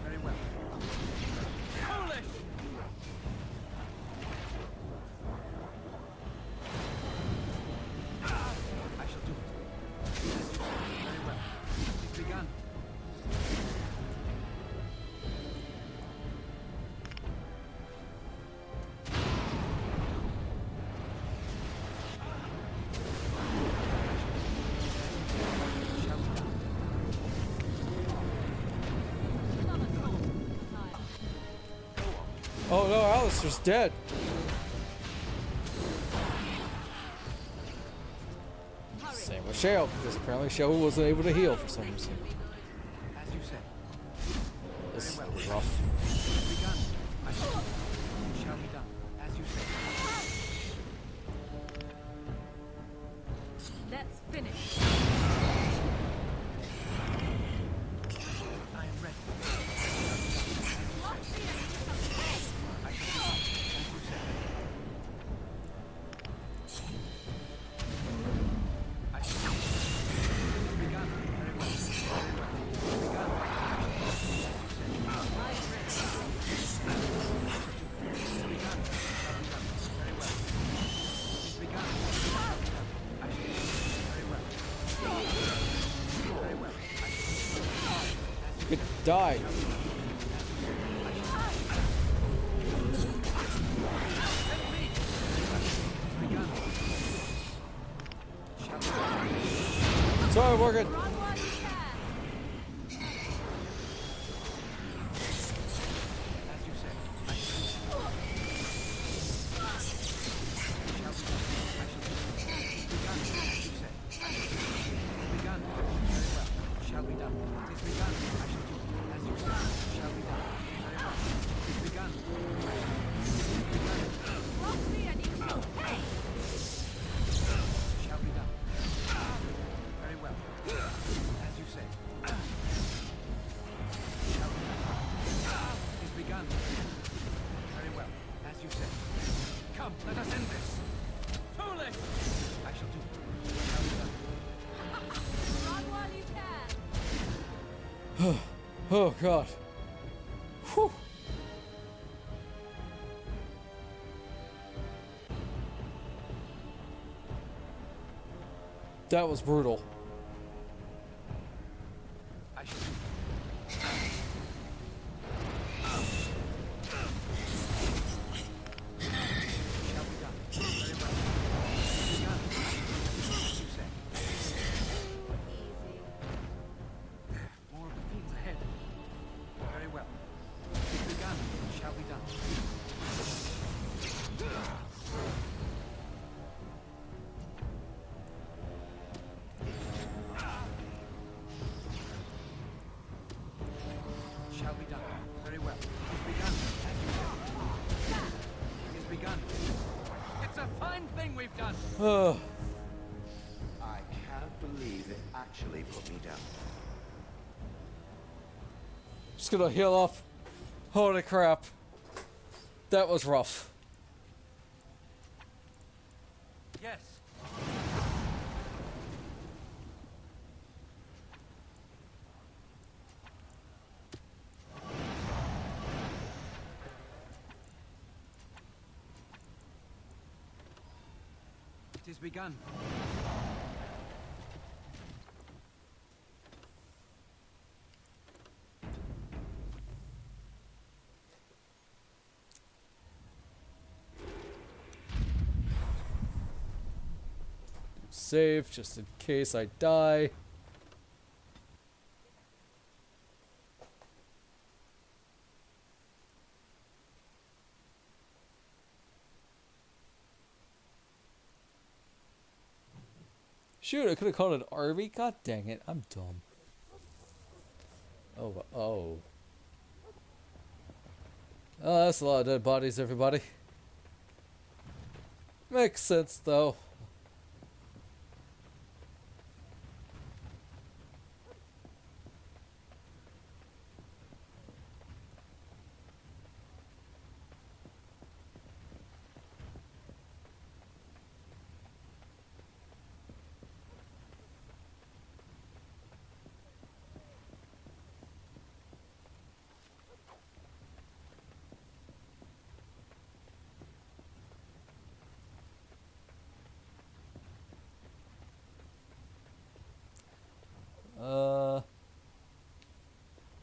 Very well. Foolish! I shall do it. Very well. It's begun. Oh no, Alistair's dead. Same with Shale, because apparently Shale wasn't able to heal for some reason. As you said. This Very is well. rough. It's begun. I shall be done. As you said. Let's finish. I am ready. Lock me into something. I shall do it. As you said. I shall do it. It's begun. Very well. Very well. It's begun. As you said. could die. Sorry, Morgan. Oh God. Whew. That was brutal. I can't believe it actually put me down. Just gonna heal up. Holy crap. That was rough. Yes. It is begun. Save just in case I die. Shoot, I could have called it Arby. God dang it, I'm dumb. Oh. Oh, that's a lot of dead bodies, everybody. Makes sense, though.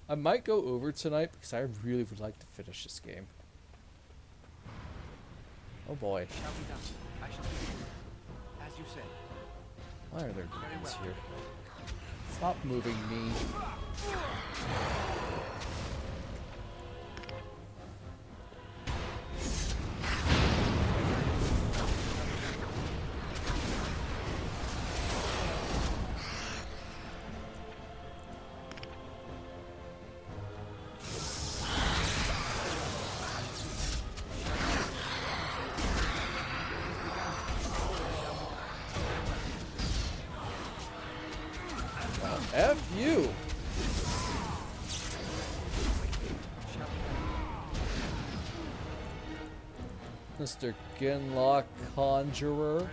I might go over tonight because I really would like to finish this game. Oh boy. Shall be done. I shall do as you say. Why are there guns here? Stop moving me. F you! Mr. Genlock Conjurer.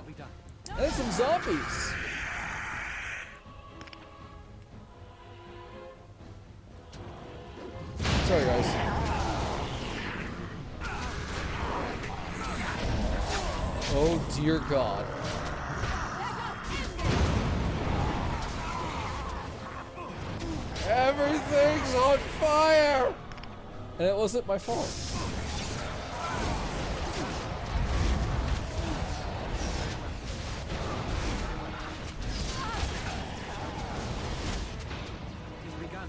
be done. And some zombies. Sorry, guys. Oh dear God. Everything's on fire! And it wasn't my fault. It has begun.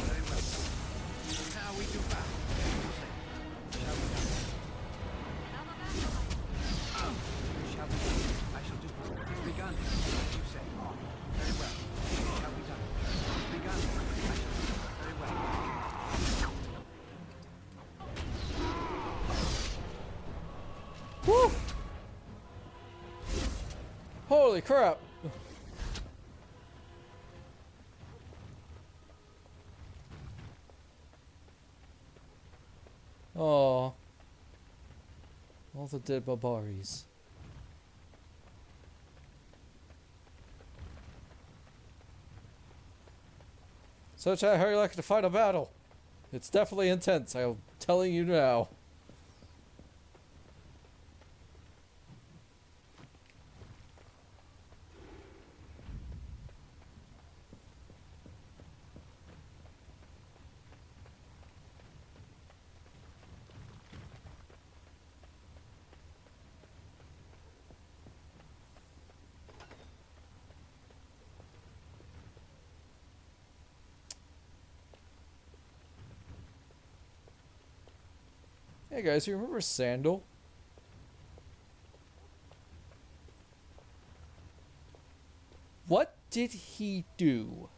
Very well. Now we do battle. Shall we done? Shall we done? I shall do. It has begun. As you say. Very well. Shall we done? It has begun. I shall do. Very well. Woo! Holy crap! Oh, all the dead Barbaris. So, Chad, how are you like to fight a battle? It's definitely intense, I'm telling you now. Hey guys, you remember Sandal? What did he do?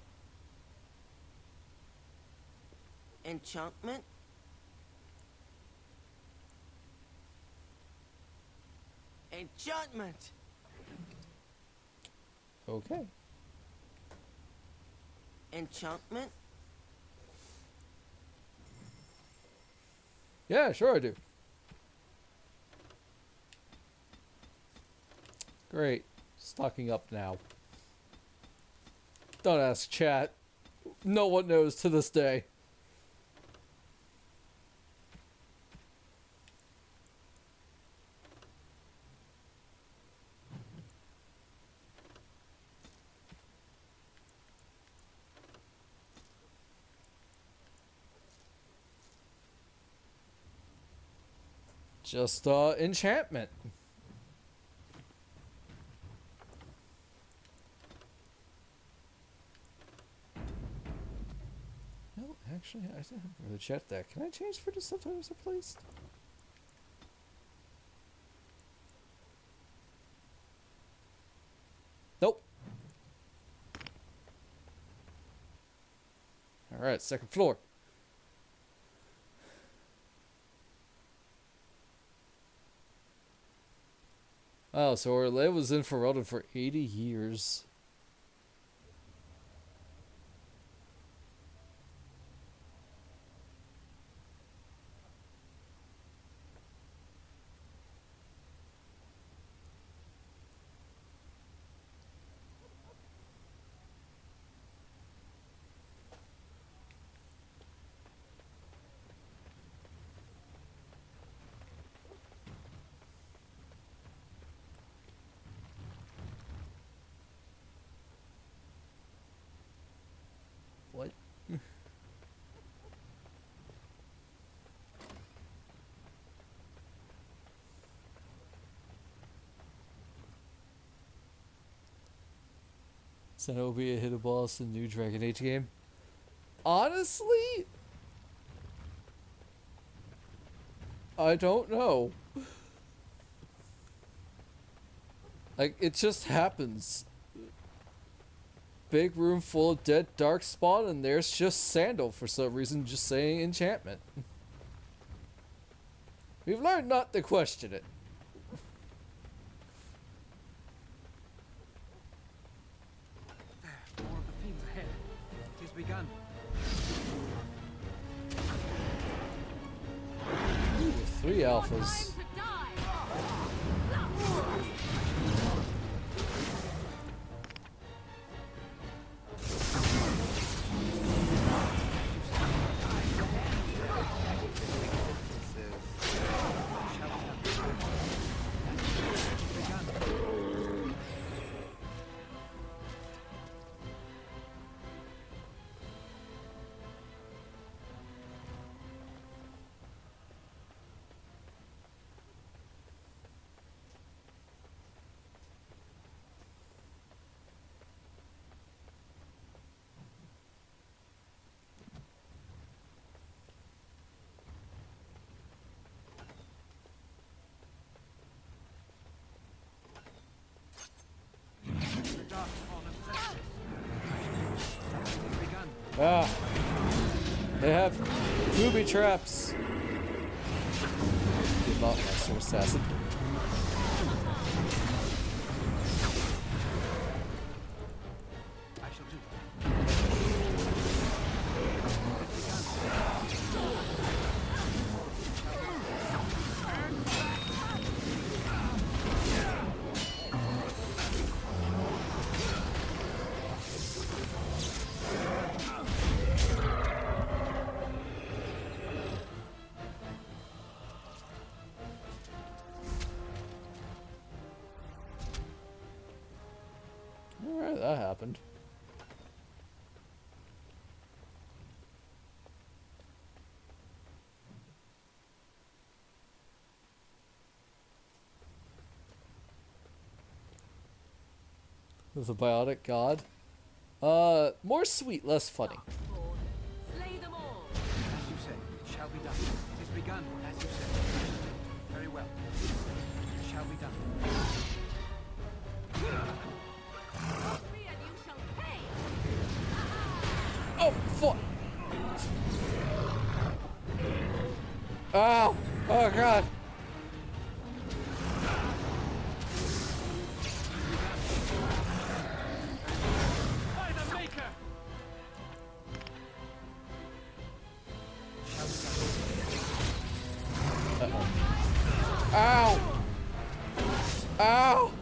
Enchantment? Enchantment! Okay. Enchantment? Yeah, sure I do. Great. Stocking up now. Don't ask chat. No one knows to this day. Just enchantment. No, actually, I didn't really check that. Can I change for the subtitles replaced? Nope. Alright, second floor. Oh, so Orlais was in Ferelden for 80 years. What? So that will be a hit boss in the new Dragon Age game. Honestly, I don't know. Like, it just happens. Big room full of dead darkspawn, and there's just Sandal for some reason just saying enchantment. We've learned not to question it. There, more of the fiends ahead. It has begun. Ooh, 3 alphas. Ah. They have booby traps. The Mountain Master Assassin. I shall do. Alright, that happened. The biotic god. More sweet, less funny. Slay them all. As you said, it shall be done. It is begun, as you said. I shall do. Very well. It shall be done. Cross me and you shall pay. Oh, fuck! Ow! Oh, God! By the Maker! Ow! Ow!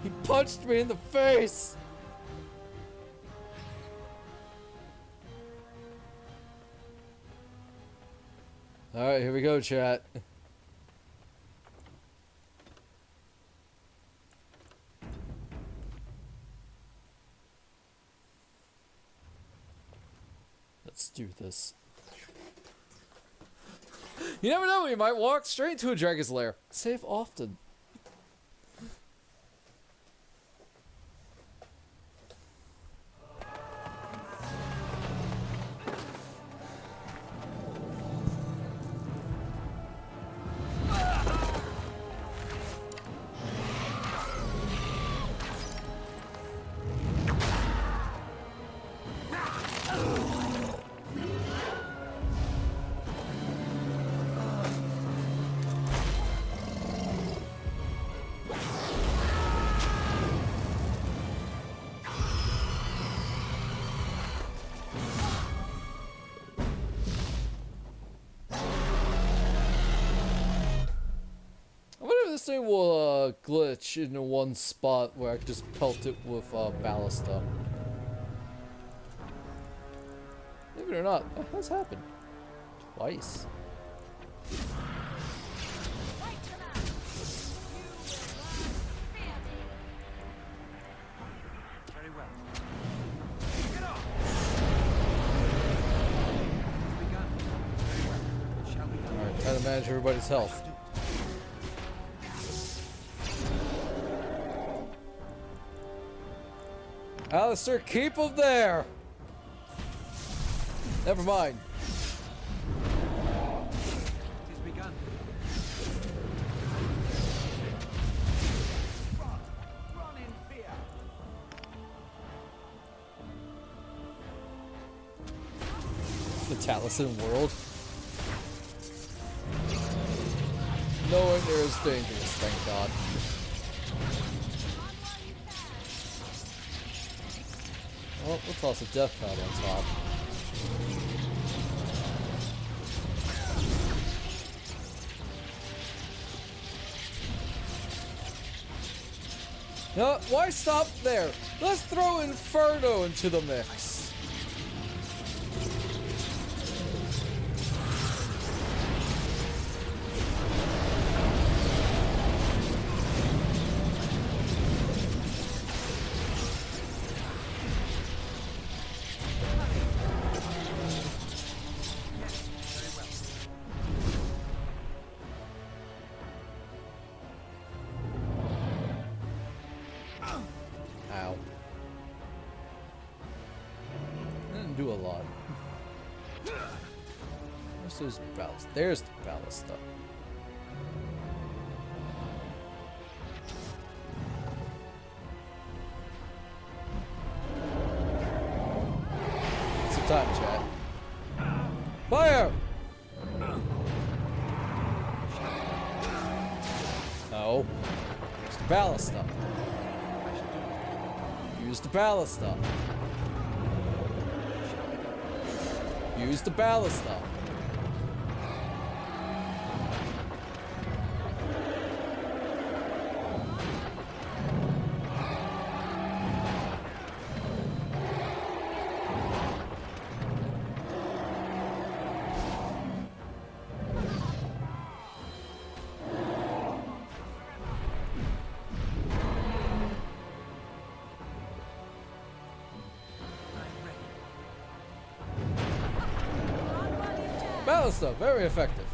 He punched me in the face! Alright, here we go, chat. Let's do this. You never know, you might walk straight into a dragon's lair. Save often. This thing will glitch in one spot where I can just pelt it with ballista. Believe it or not, that has happened. Twice. Very well. Alright, try to manage everybody's health. Alistair, keep him there! Never mind. It is begun. Run in fear. The Taliesin world. Nowhere near as dangerous, thank God. Well, we'll toss a death pad on top. No, why stop there? Let's throw Inferno into the mix. Ow. Didn't do a lot. Where's those ballast? There's the ballista. No. Use the ballista. Use the ballista. Use the ballista. Ballista, very effective.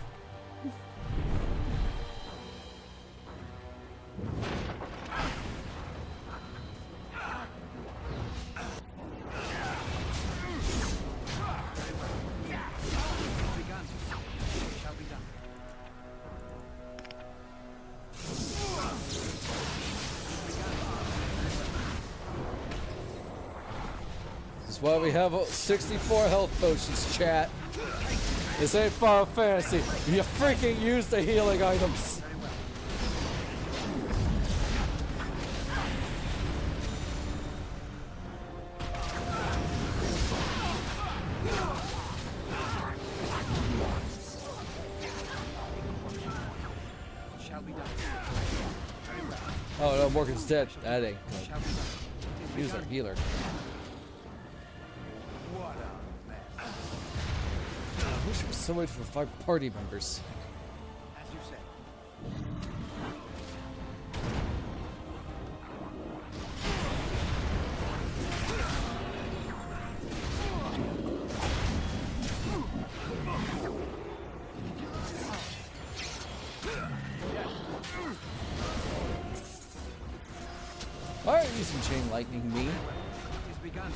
This is why we have 64 health potions, chat. This ain't Final Fantasy. You freaking use the healing items. Oh no, Morgan's dead. That ain't good. He was our healer. I wish it was somebody for 5 party members. As you said. Why are you using chain lightning me? It is begun.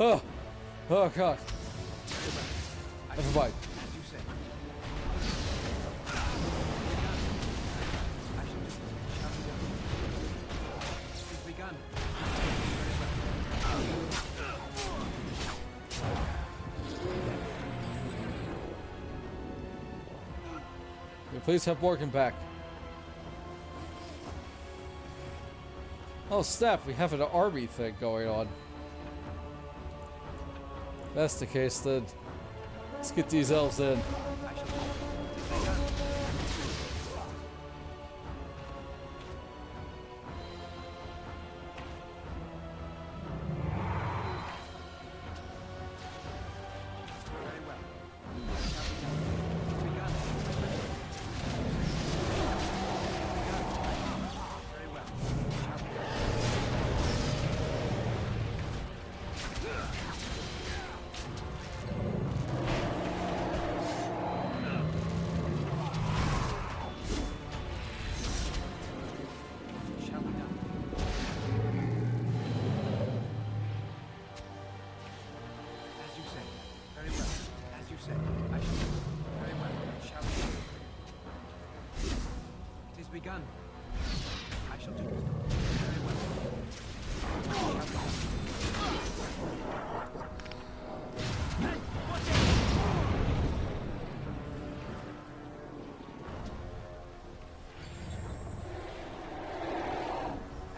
Oh, oh god. Never mind. As you said. It is begun. Can you please have Morgan back? Oh snap, we have an army thing going on. If that's the case, then let's get these elves in. Begun. I shall do it. Very well.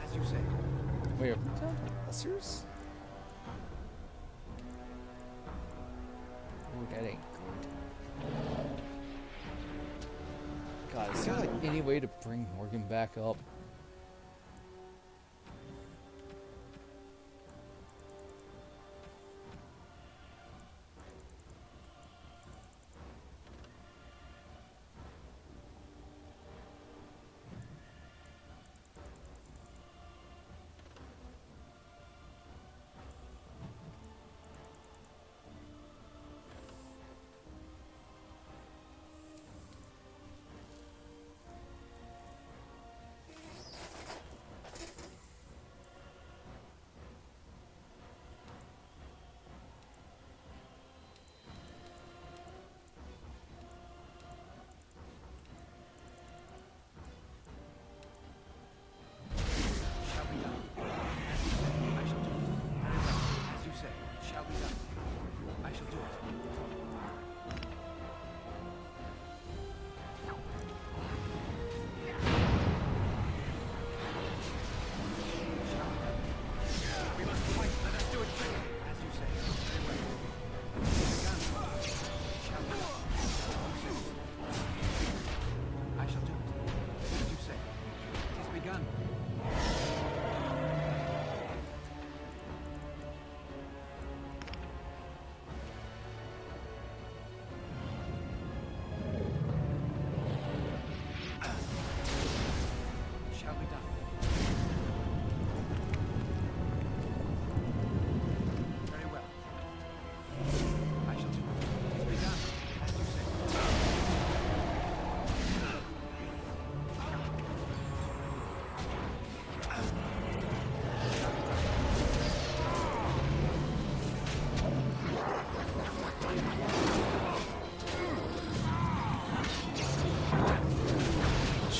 As you say. Wait, Blessers? Oh, that ain't good. God, is there like any way to bring Morgan back up?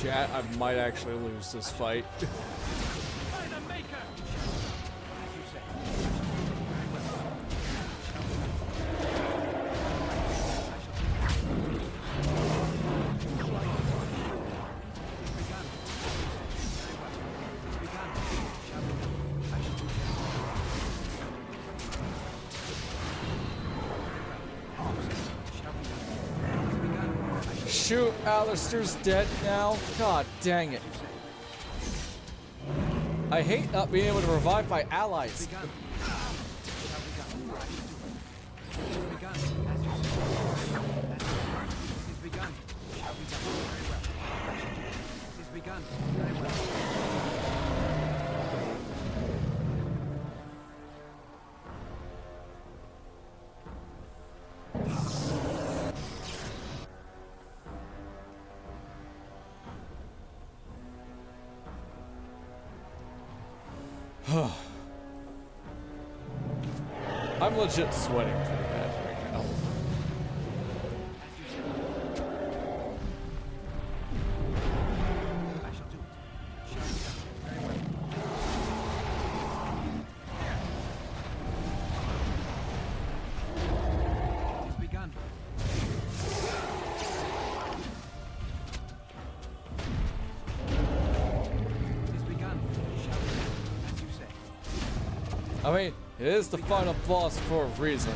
Chat, I might actually lose this fight. Shoot, Alistair's dead now. God dang it. I hate not being able to revive my allies. I'm legit sweating pretty bad right now. I mean, it is the final boss for a reason.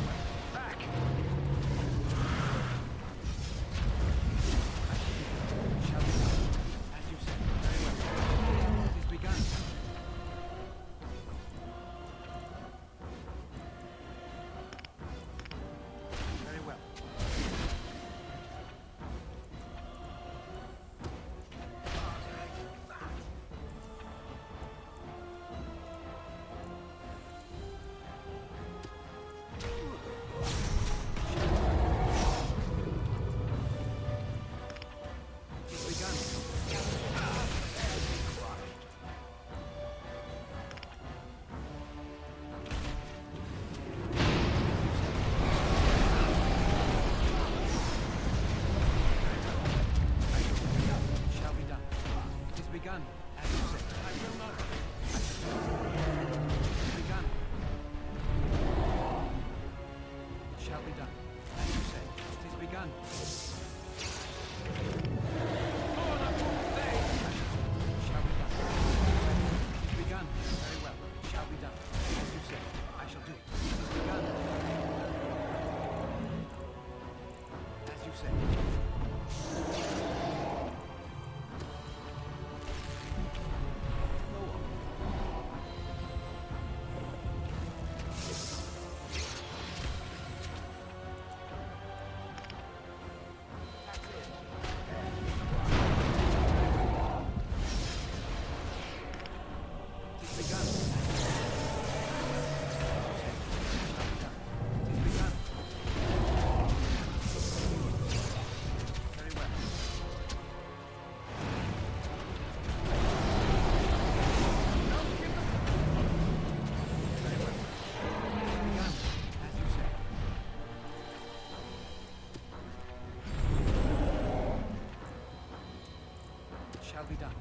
Shall be done.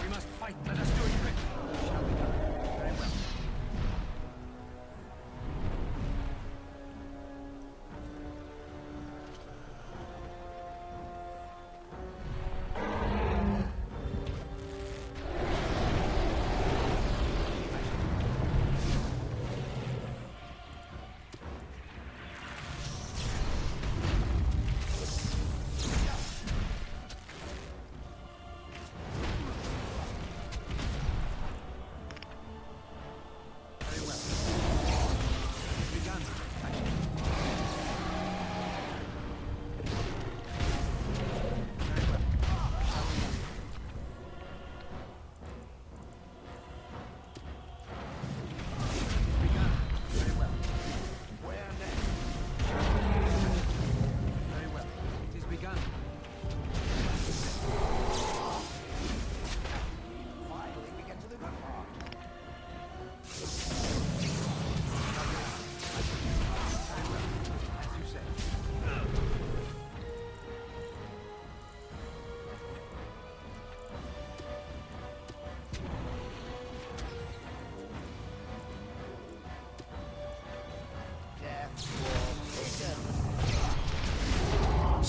We must fight. Let us do it quick. Shall be done. Very well.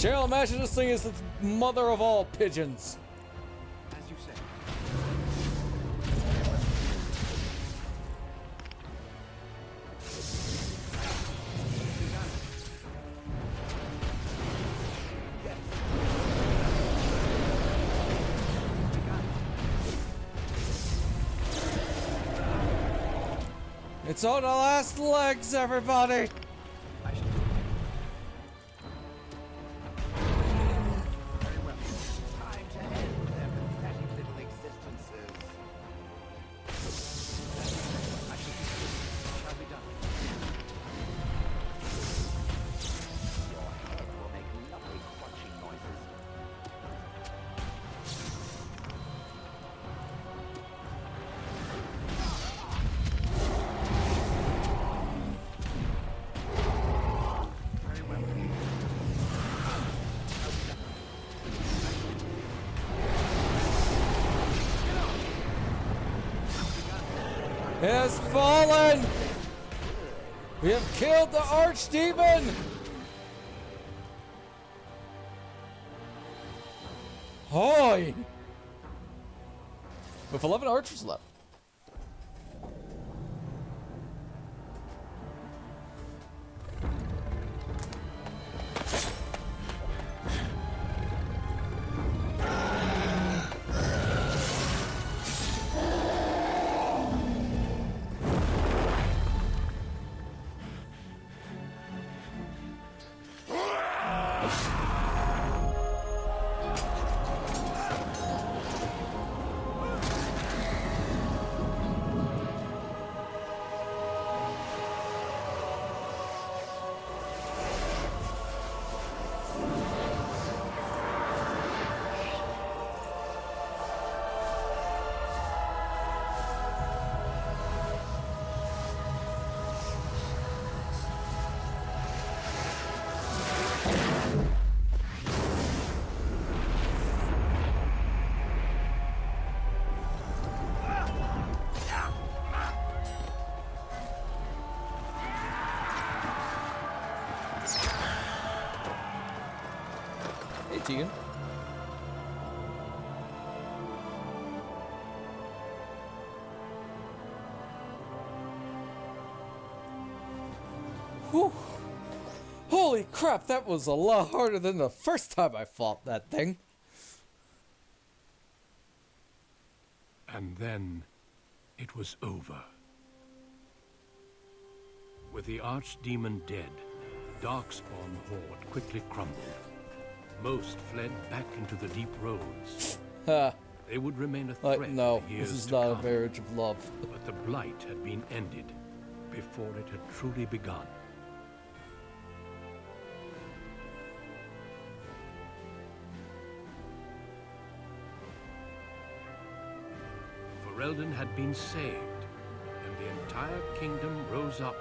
Cheryl, imagine this thing is the mother of all pigeons. As you say. It's on the last legs, everybody! I shall do it. Very well. Time to end their pathetic little existences. I shall do it. Shall be done. Your head will make lovely crunching noises. Very well. It has fallen! We have killed the archdemon! Hoy! With 11 archers left. Hey, Tegan. Whew. Holy crap, that was a lot harder than the first time I fought that thing. And then it was over. With the archdemon dead, the Darkspawn horde quickly crumbled. Most fled back into the deep roads. Ha. They would remain a threat No, for years this is to not a come. marriage of love. But the blight had been ended before it had truly begun. Ferelden had been saved, and the entire kingdom rose up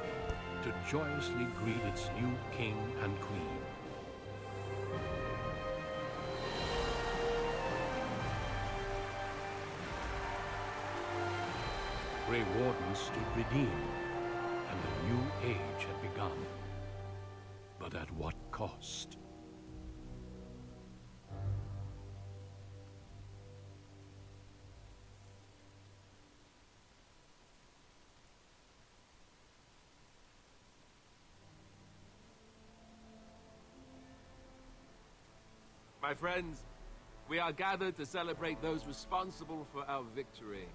to joyously greet its new king and queen. Grey Warden stood redeemed, and a new age had begun. But at what cost? My friends, we are gathered to celebrate those responsible for our victory.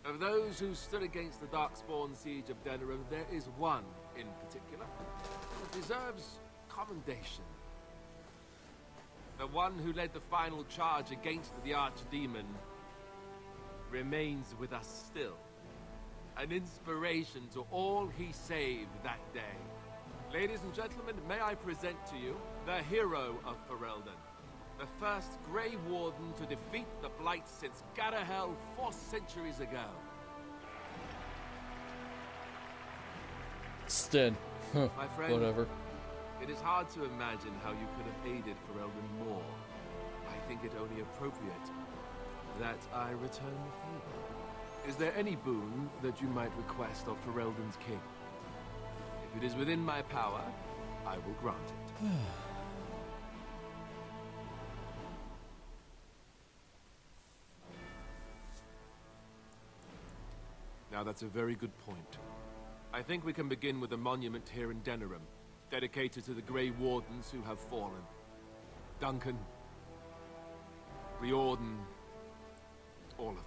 Of those who stood against the Darkspawn siege of Denerim, there is one in particular who deserves commendation. The one who led the final charge against the Archdemon remains with us still. An inspiration to all he saved that day. Ladies and gentlemen, may I present to you the hero of Ferelden, the first Grey Warden to defeat the Blight since Garahel 4 centuries ago. Sten. Huh, My friend, whatever. It is hard to imagine how you could have aided Ferelden more. I think it only appropriate that I return the favor. Is there any boon that you might request of Ferelden's king? If it is within my power, I will grant it. Now, that's a very good point. I think we can begin with a monument here in Denerim, dedicated to the Grey Wardens who have fallen. Duncan, Riordan, all of them.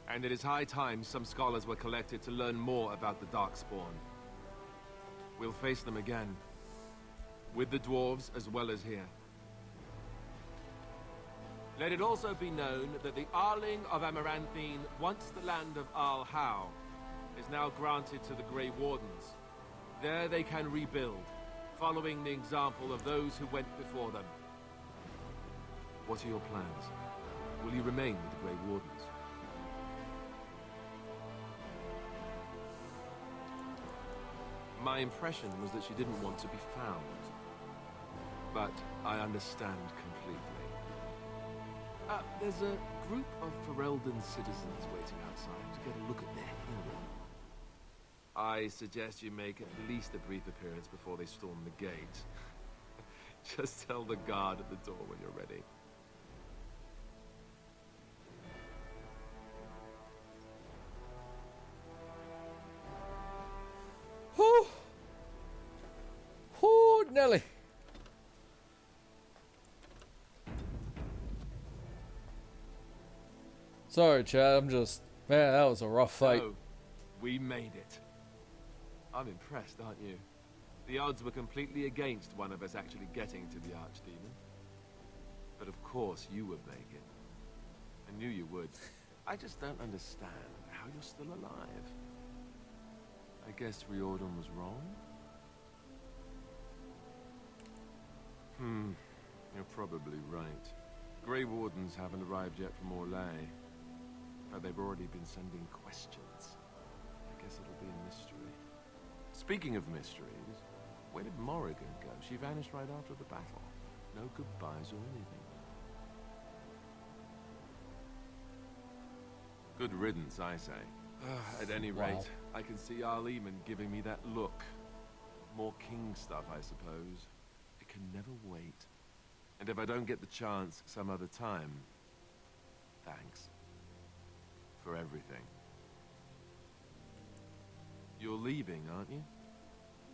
And it is high time some scholars were collected to learn more about the Darkspawn. We'll face them again, with the dwarves as well as here. Let it also be known that the Arling of Amaranthine, once the land of Arl Howe, is now granted to the Grey Wardens. There they can rebuild, following the example of those who went before them. What are your plans? Will you remain with the Grey Wardens? My impression was that she didn't want to be found. But I understand completely. There's a group of Ferelden citizens waiting outside to get a look at their hero. I suggest you make at least a brief appearance before they storm the gate. Just tell the guard at the door when you're ready. Whew. Whew, Nelly. Sorry, Chad. I'm just... Man, that was a rough fight. So, we made it. I'm impressed, aren't you? The odds were completely against one of us actually getting to the Archdemon. But of course you would make it. I knew you would. I just don't understand how you're still alive. I guess Riordan was wrong? You're probably right. Grey Wardens haven't arrived yet from Orlais. But they've already been sending questions. I guess it'll be a mystery. Speaking of mysteries, where did Morrigan go? She vanished right after the battle. No goodbyes or anything. Good riddance, I say. At any rate, I can see Arl Eamon giving me that look. More king stuff, I suppose. It can never wait. And if I don't get the chance some other time, thanks. For everything. You're leaving, aren't you?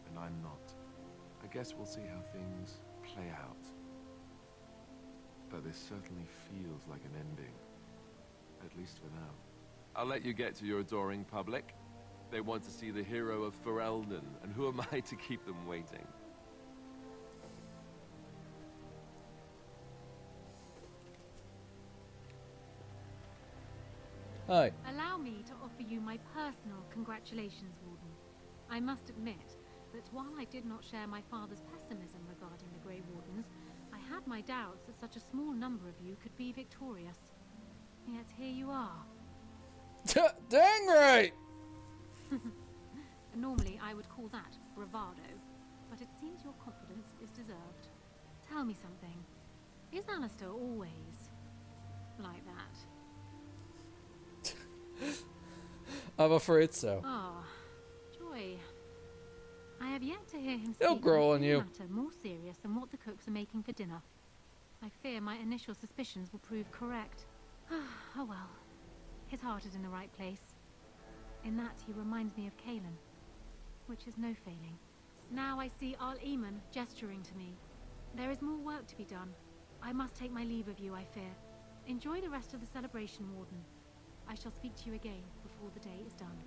And I'm not. I guess we'll see how things play out. But this certainly feels like an ending. At least for now. I'll let you get to your adoring public. They want to see the hero of Ferelden, and who am I to keep them waiting? Hi. Allow me to offer you my personal congratulations, Warden. I must admit that while I did not share my father's pessimism regarding the Grey Wardens, I had my doubts that such a small number of you could be victorious. Yet here you are. Dang right! Normally I would call that bravado, but it seems your confidence is deserved. Tell me something. Is Alistair always like that? I'm afraid so. Ah, joy. I have yet to hear him He'll speak grow on on any you. matter more serious than what the cooks are making for dinner. I fear my initial suspicions will prove correct. Oh well. His heart is in the right place. In that he reminds me of Cailan, which is no failing. Now I see Arl Eamon gesturing to me. There is more work to be done. I must take my leave of you, I fear. Enjoy the rest of the celebration, Warden. I shall speak to you again before the day is done.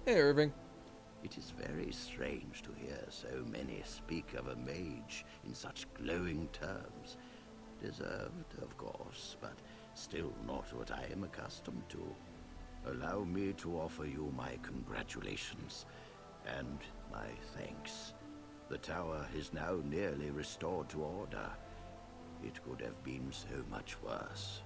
Hey, Irving. It is very strange to hear so many speak of a mage in such glowing terms. Deserved, of course, but still not what I am accustomed to. Allow me to offer you my congratulations and my thanks. The tower is now nearly restored to order. It could have been so much worse.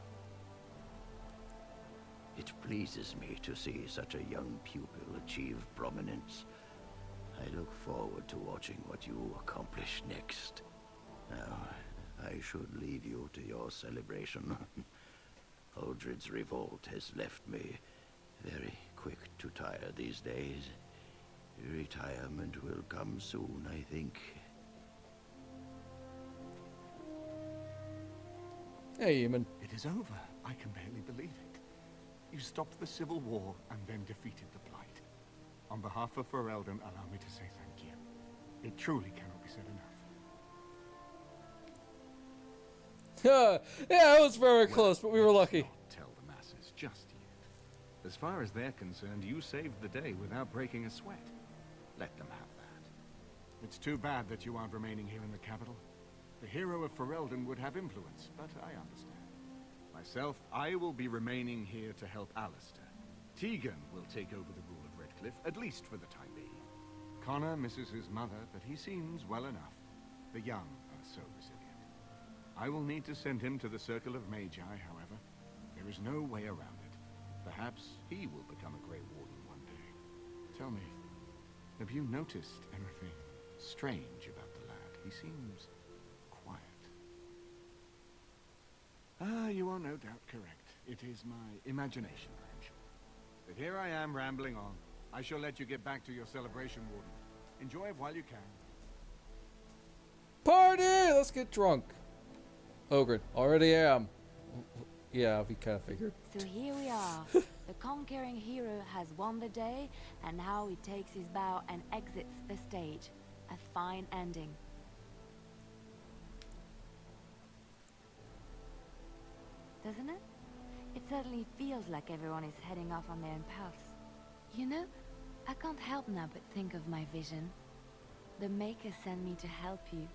It pleases me to see such a young pupil achieve prominence. I look forward to watching what you accomplish next. Now, I should leave you to your celebration. Uldred's revolt has left me very quick to tire these days. Retirement will come soon, I think. Hey, Eamon. It is over. I can barely believe it. You stopped the Civil War and then defeated the Blight. On behalf of Ferelden, allow me to say thank you. It truly cannot be said enough. Yeah, it was very close, but we were lucky. Not tell the masses just yet. As far as they're concerned, you saved the day without breaking a sweat. Let them have that. It's too bad that you aren't remaining here in the capital. The hero of Ferelden would have influence, but I understand. Myself, I will be remaining here to help Alistair. Tegan will take over the rule of Redcliffe, at least for the time being. Connor misses his mother, but he seems well enough. The young are so resilient. I will need to send him to the Circle of Magi, however. There is no way around it. Perhaps he will become a Grey Warden one day. Tell me, have you noticed anything strange about the lad? He seems quiet. Ah, you are no doubt correct. It is my imagination, I am sure. But here I am rambling on. I shall let you get back to your celebration, Warden. Enjoy it while you can. Party! Let's get drunk. Ogre, already am. Yeah, we kind of figured. So here we are. The conquering hero has won the day, and now he takes his bow and exits the stage. A fine ending. Doesn't it? It certainly feels like everyone is heading off on their own paths. You know, I can't help now but think of my vision. The Maker sent me to help you,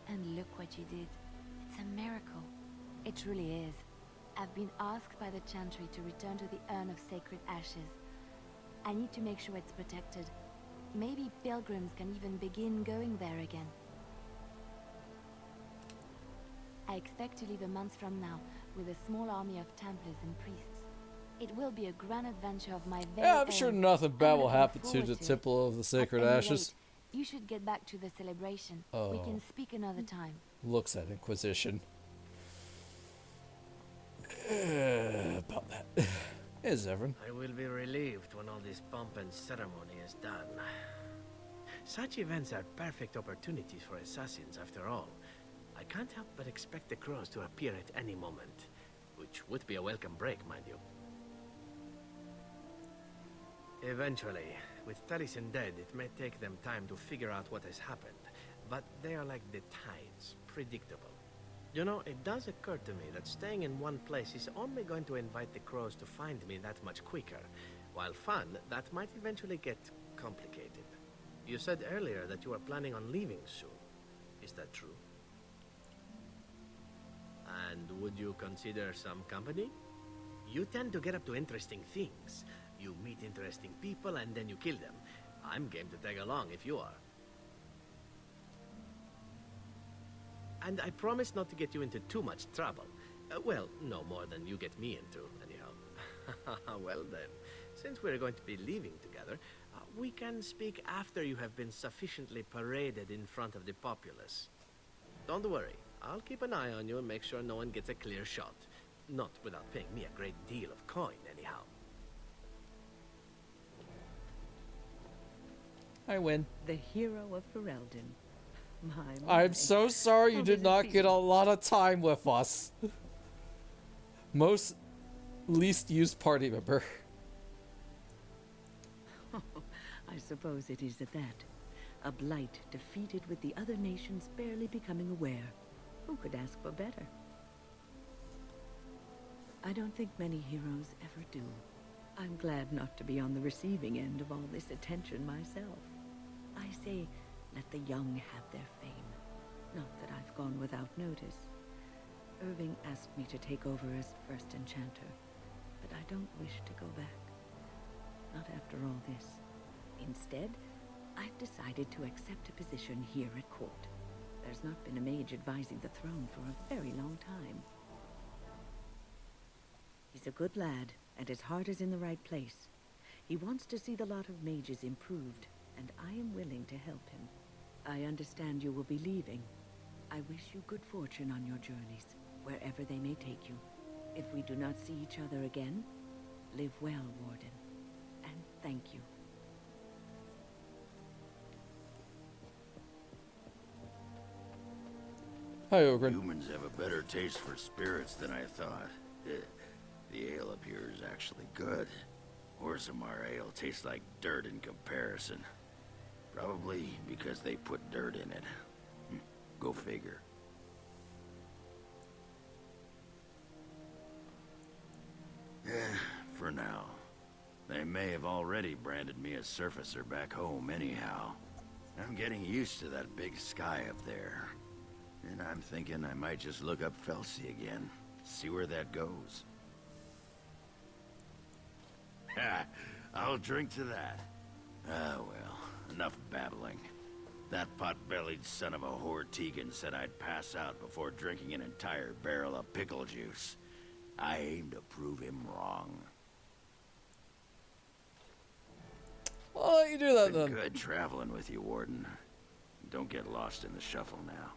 and look what you did. It's a miracle. It truly is. I've been asked by the Chantry to return to the Urn of Sacred Ashes. I need to make sure it's protected. Maybe pilgrims can even begin going there again. I expect to leave a month from now with a small army of Templars and priests. It will be a grand adventure of my very Yeah, I'm sure own. nothing bad will looking happen to forward the it. Temple of the Sacred At any Ashes. rate, you should get back to the celebration. We Oh. can speak another time. Looks at Inquisition. About that. Is Everin? I will be relieved when all this pomp and ceremony is done. Such events are perfect opportunities for assassins, after all. I can't help but expect the crows to appear at any moment, which would be a welcome break, mind you. Eventually, with Taliesin dead, it may take them time to figure out what has happened, but they are like the tides, predictable. You know, it does occur to me that staying in one place is only going to invite the crows to find me that much quicker, while fun, that might eventually get complicated. You said earlier that you are planning on leaving soon. Is that true? And would you consider some company? You tend to get up to interesting things. You meet interesting people and then you kill them. I'm game to tag along if you are. And I promise not to get you into too much trouble. Well, no more than you get me into, anyhow. Well then, since we're going to be leaving together, we can speak after you have been sufficiently paraded in front of the populace. Don't worry, I'll keep an eye on you and make sure no one gets a clear shot. Not without paying me a great deal of coin, anyhow. I win. The hero of Ferelden. I'm so sorry you did not get a lot of time with us. Most least used party member. I suppose it is at that. A blight defeated with the other nations barely becoming aware. Who could ask for better? I don't think many heroes ever do. I'm glad not to be on the receiving end of all this attention myself. I say, let the young have their fame. Not that I've gone without notice. Irving asked me to take over as first enchanter, but I don't wish to go back. Not after all this. Instead, I've decided to accept a position here at court. There's not been a mage advising the throne for a very long time. He's a good lad, and his heart is in the right place. He wants to see the lot of mages improved, and I am willing to help him. I understand you will be leaving. I wish you good fortune on your journeys, wherever they may take you. If we do not see each other again, live well, Warden, and thank you. Hi, Ogren. Humans have a better taste for spirits than I thought. The ale up here is actually good. Orzammar ale tastes like dirt in comparison. Probably because they put dirt in it. Go figure. For now. They may have already branded me a surfacer back home anyhow. I'm getting used to that big sky up there. And I'm thinking I might just look up Felsi again. See where that goes. Ha! I'll drink to that. Ah, well, enough babbling. That pot-bellied son of a whore Tegan said I'd pass out before drinking an entire barrel of pickle juice. I aim to prove him wrong. I'll let you do that then. Good traveling with you, Warden. Don't get lost in the shuffle now.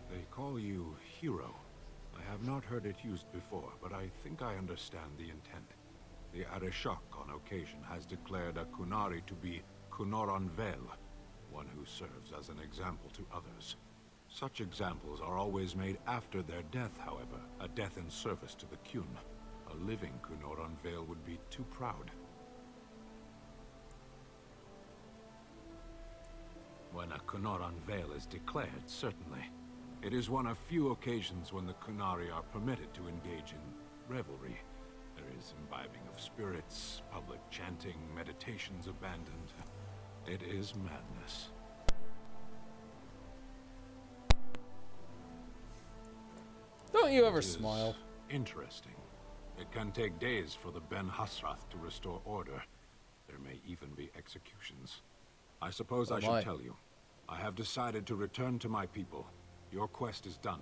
They call you Hero. I have not heard it used before, but I think I understand the intent. The Arishok on occasion has declared a Qunari to be Kunoran Vel, one who serves as an example to others. Such examples are always made after their death, however, a death in service to the Qun. A living Kunoran Vel would be too proud. When a Kunoran Vel is declared, certainly. It is one of few occasions when the Qunari are permitted to engage in revelry. There is imbibing of spirits, public chanting, meditations abandoned. It is madness. Don't you ever smile. Interesting. It can take days for the Ben Hasrath to restore order. There may even be executions. I suppose I should tell you. I have decided to return to my people. Your quest is done,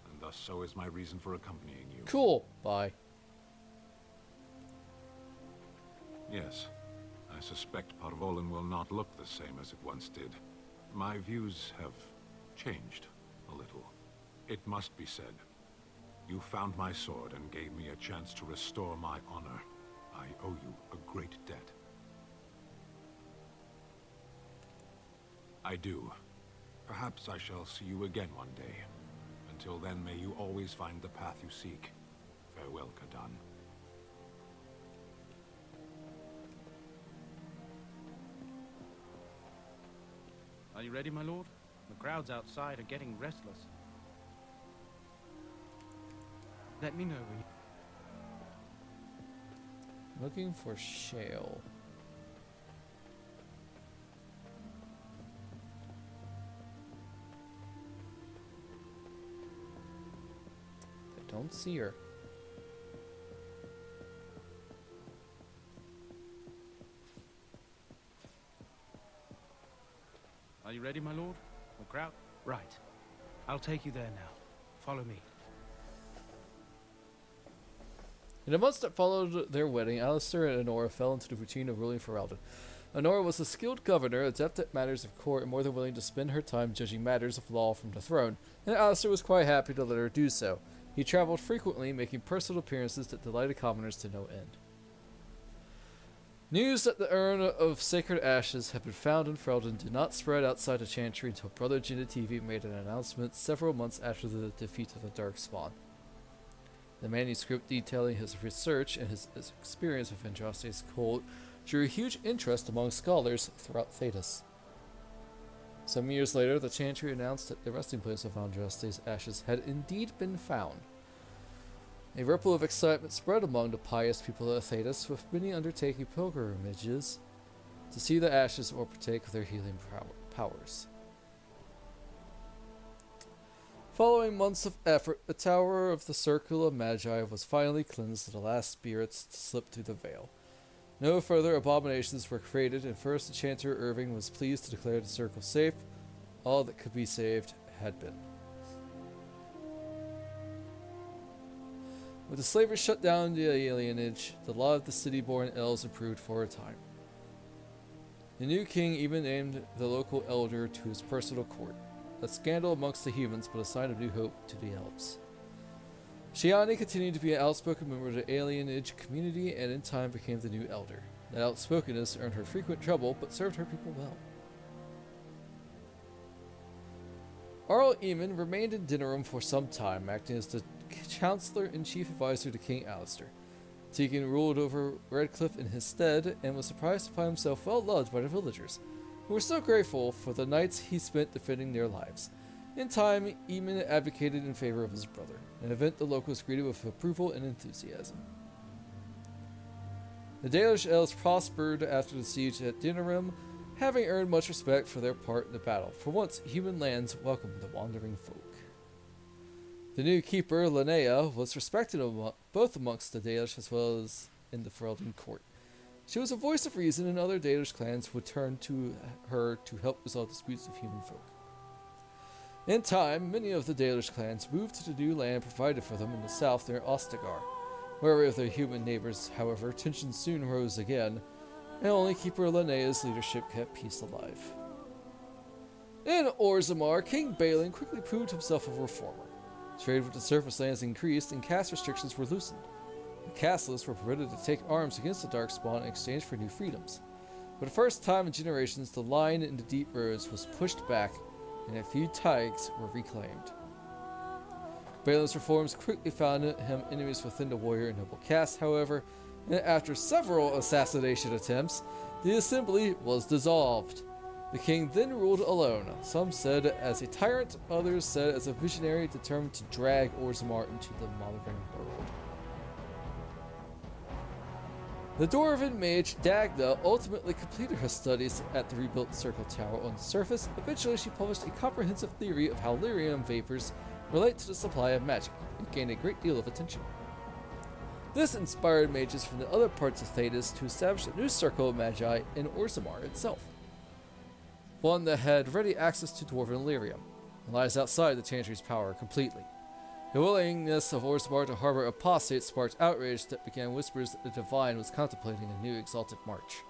and thus so is my reason for accompanying you. Cool. Bye. Yes. I suspect Parvolin will not look the same as it once did. My views have changed a little. It must be said. You found my sword and gave me a chance to restore my honor. I owe you a great debt. I do. Perhaps I shall see you again one day. Until then, may you always find the path you seek. Farewell, Kadan. Are you ready, my lord? The crowds outside are getting restless. Let me know when you... Looking for shale. I don't see her. Are you ready, my lord? The crowd? Right. I'll take you there now. Follow me. In the months that followed their wedding, Alistair and Honora fell into the routine of ruling Ferelden. Honora was a skilled governor, adept at matters of court, and more than willing to spend her time judging matters of law from the throne, and Alistair was quite happy to let her do so. He traveled frequently, making personal appearances that delighted commoners to no end. News that the urn of sacred ashes had been found in Ferelden did not spread outside the Chantry until Brother Genitivi made an announcement several months after the defeat of the Darkspawn. The manuscript detailing his research and his experience with Andraste's cult drew huge interest among scholars throughout Thedas. Some years later, the Chantry announced that the resting place of Andraste's ashes had indeed been found. A ripple of excitement spread among the pious people of Thedas, with many undertaking pilgrimages to see the ashes or partake of their healing powers. Following months of effort, the Tower of the Circle of Magi was finally cleansed of the last spirits to slip through the veil. No further abominations were created, and first Enchanter Irving was pleased to declare the circle safe. All that could be saved had been. With the slavers shut down the alienage, the law of the city-born elves improved for a time. The new king even named the local elder to his personal court. A scandal amongst the humans, but a sign of new hope to the elves. Shiani continued to be an outspoken member of the alienage community, and in time became the new elder. That outspokenness earned her frequent trouble, but served her people well. Arl Eamon remained in Dinnerum for some time, acting as the counselor and chief advisor to King Alistair. Tegan ruled over Redcliffe in his stead, and was surprised to find himself well loved by the villagers, who were so grateful for the nights he spent defending their lives. In time, Eamon advocated in favor of his brother, an event the locals greeted with approval and enthusiasm. The Dalish elves prospered after the siege at Dinnerum, having earned much respect for their part in the battle. For once, human lands welcomed the wandering folk. The new keeper, Linnea, was respected both amongst the Dalish as well as in the Ferelden court. She was a voice of reason, and other Dalish clans would turn to her to help resolve disputes of human folk. In time, many of the Dalish clans moved to the new land provided for them in the south near Ostagar. Wherever with their human neighbors, however, tensions soon rose again, and only Keeper Linnea's leadership kept peace alive. In Orzammar, King Balin quickly proved himself a reformer. Trade with the surface lands increased, and caste restrictions were loosened. The castlists were permitted to take arms against the Darkspawn in exchange for new freedoms. For the first time in generations, the line in the deep roads was pushed back, and a few taigs were reclaimed. Balin's reforms quickly found him enemies within the warrior and noble caste, however, and after several assassination attempts, the assembly was dissolved. The king then ruled alone, some said as a tyrant, others said as a visionary determined to drag Orzammar into the modern world. The Dwarven mage Dagda ultimately completed her studies at the rebuilt Circle Tower on the surface. Eventually, she published a comprehensive theory of how lyrium vapors relate to the supply of magic. It gained a great deal of attention. This inspired mages from the other parts of Thedas to establish a new circle of magi in Orzammar itself. One that had ready access to Dwarven lyrium, and lies outside the Chantry's power completely. The willingness of Orzammar to harbor apostates sparked outrage that began whispers that the Divine was contemplating a new exalted march.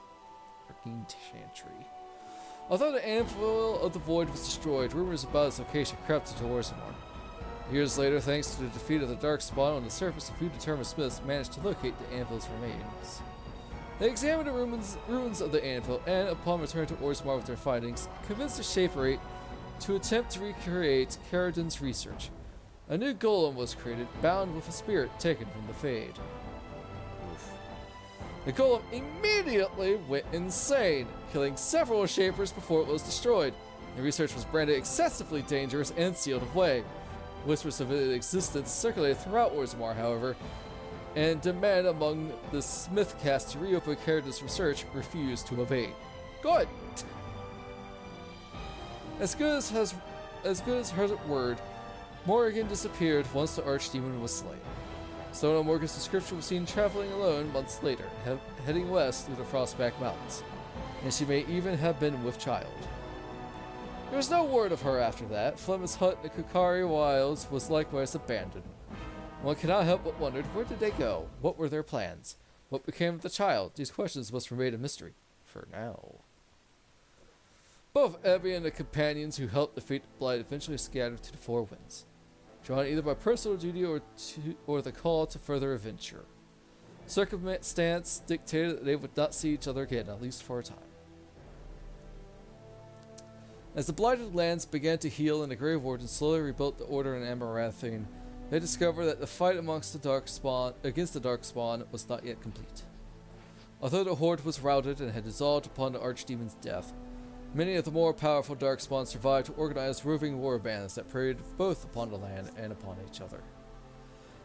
Freaking Chantry. Although the Anvil of the Void was destroyed, rumors about its location crept into Orzammar. Years later, thanks to the defeat of the Darkspawn on the surface, a few determined smiths managed to locate the Anvil's remains. They examined the ruins of the Anvil, and upon return to Orzammar with their findings, convinced the Shaperate to attempt to recreate Caridon's research. A new golem was created, bound with a spirit taken from the Fade. Oof. The golem immediately went insane, killing several Shapers before it was destroyed. The research was branded excessively dangerous and sealed away. Whispers of its existence circulated throughout Orzammar, however, and demand among the Smith caste to reopen Caridon's research refused to obey. Good! As good as her word, Morrigan disappeared once the Archdemon was slain. Sona Morgan's description was seen traveling alone months later, heading west through the Frostback Mountains, and she may even have been with child. There was no word of her after that. Flemeth's hut in the Kukari Wilds was likewise abandoned. One cannot help but wonder, where did they go? What were their plans? What became of the child? These questions must remain a mystery. For now. Both Ebby and the companions who helped defeat the Blight eventually scattered to the Four Winds, drawn either by personal duty or the call to further adventure. Circumstance dictated that they would not see each other again, at least for a time. As the blighted lands began to heal and the Grey Wardens slowly rebuilt the Order in Amaranthine, they discovered that the fight against the Darkspawn was not yet complete. Although the Horde was routed and had dissolved upon the Archdemon's death, many of the more powerful Darkspawn survived to organize roving warbands that preyed both upon the land and upon each other.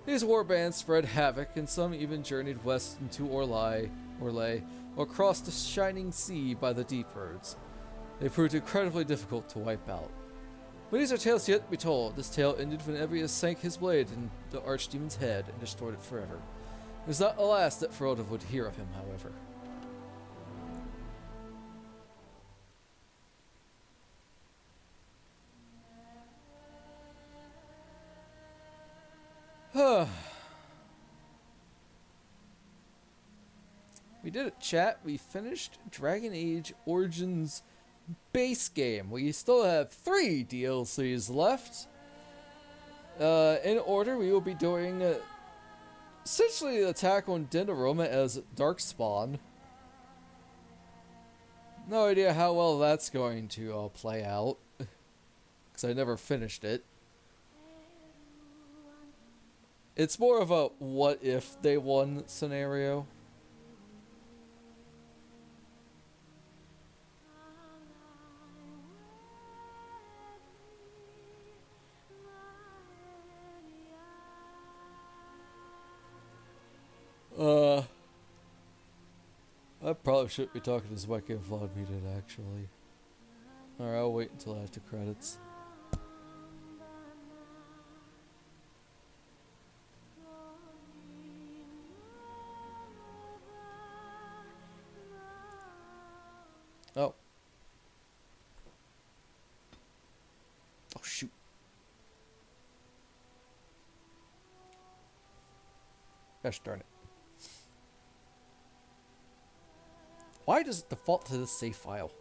These warbands spread havoc, and some even journeyed west into Orlais, or crossed the shining sea by the deep roads. They proved incredibly difficult to wipe out. But these are tales yet to be told. This tale ended when Evius sank his blade in the Archdemon's head and destroyed it forever. It was not the last that Ferelden would hear of him, however. We did it, chat. We finished Dragon Age Origins base game. We still have 3 DLCs left. In order, we will be doing essentially the attack on Dinnerum as Darkspawn. No idea how well that's going to play out, because I never finished it. It's more of a what if they won scenario. I probably shouldn't be talking as much as Vlad did, actually. Alright, I'll wait until after credits. Oh. Oh, shoot. Gosh darn it. Why does it default to this save file?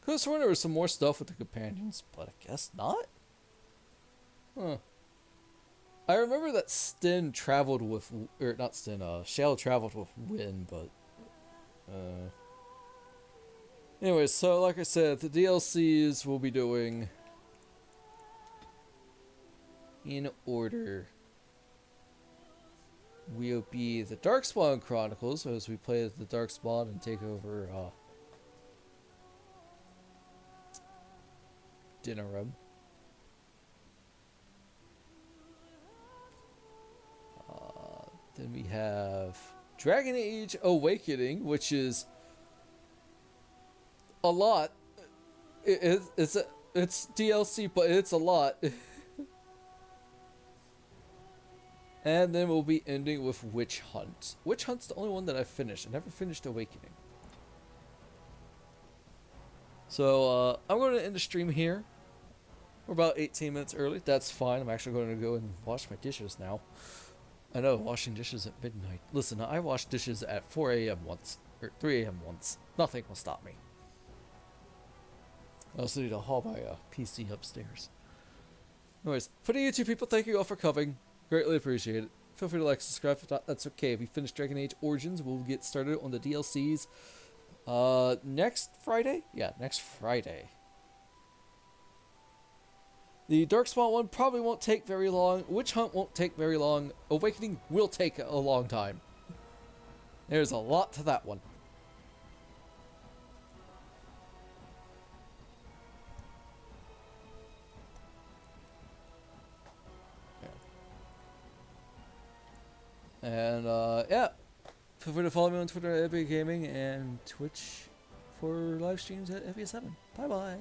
I was wondering there was some more stuff with the companions, but I guess not. Huh. I remember that Sten traveled with, or not Sten, Shale traveled with Wynn, but, anyways, so like I said, the DLCs we'll be doing in order will be the Darkspawn Chronicles, as we play as the Darkspawn and take over, Dinnerum. Then we have Dragon Age Awakening, which is a lot. It's DLC, but it's a lot. And then we'll be ending with Witch Hunt. Witch Hunt's the only one that I've finished. I never finished Awakening. So, I'm going to end the stream here. We're about 18 minutes early. That's fine. I'm actually going to go and wash my dishes now. I know, washing dishes at midnight. Listen, I washed dishes at 4 a.m. once. Or 3 a.m. once. Nothing will stop me. I also need to haul my PC upstairs. Anyways, for the YouTube people, thank you all for coming. Greatly appreciate it. Feel free to like, subscribe. If not, that's okay. If we finish Dragon Age Origins, we'll get started on the DLCs next Friday? Yeah, next Friday. The Darkspawn one probably won't take very long. Witch Hunt won't take very long. Awakening will take a long time. There's a lot to that one. And, yeah. Feel free to follow me on Twitter at FBA Gaming and Twitch for live streams at FBA7. Bye-bye.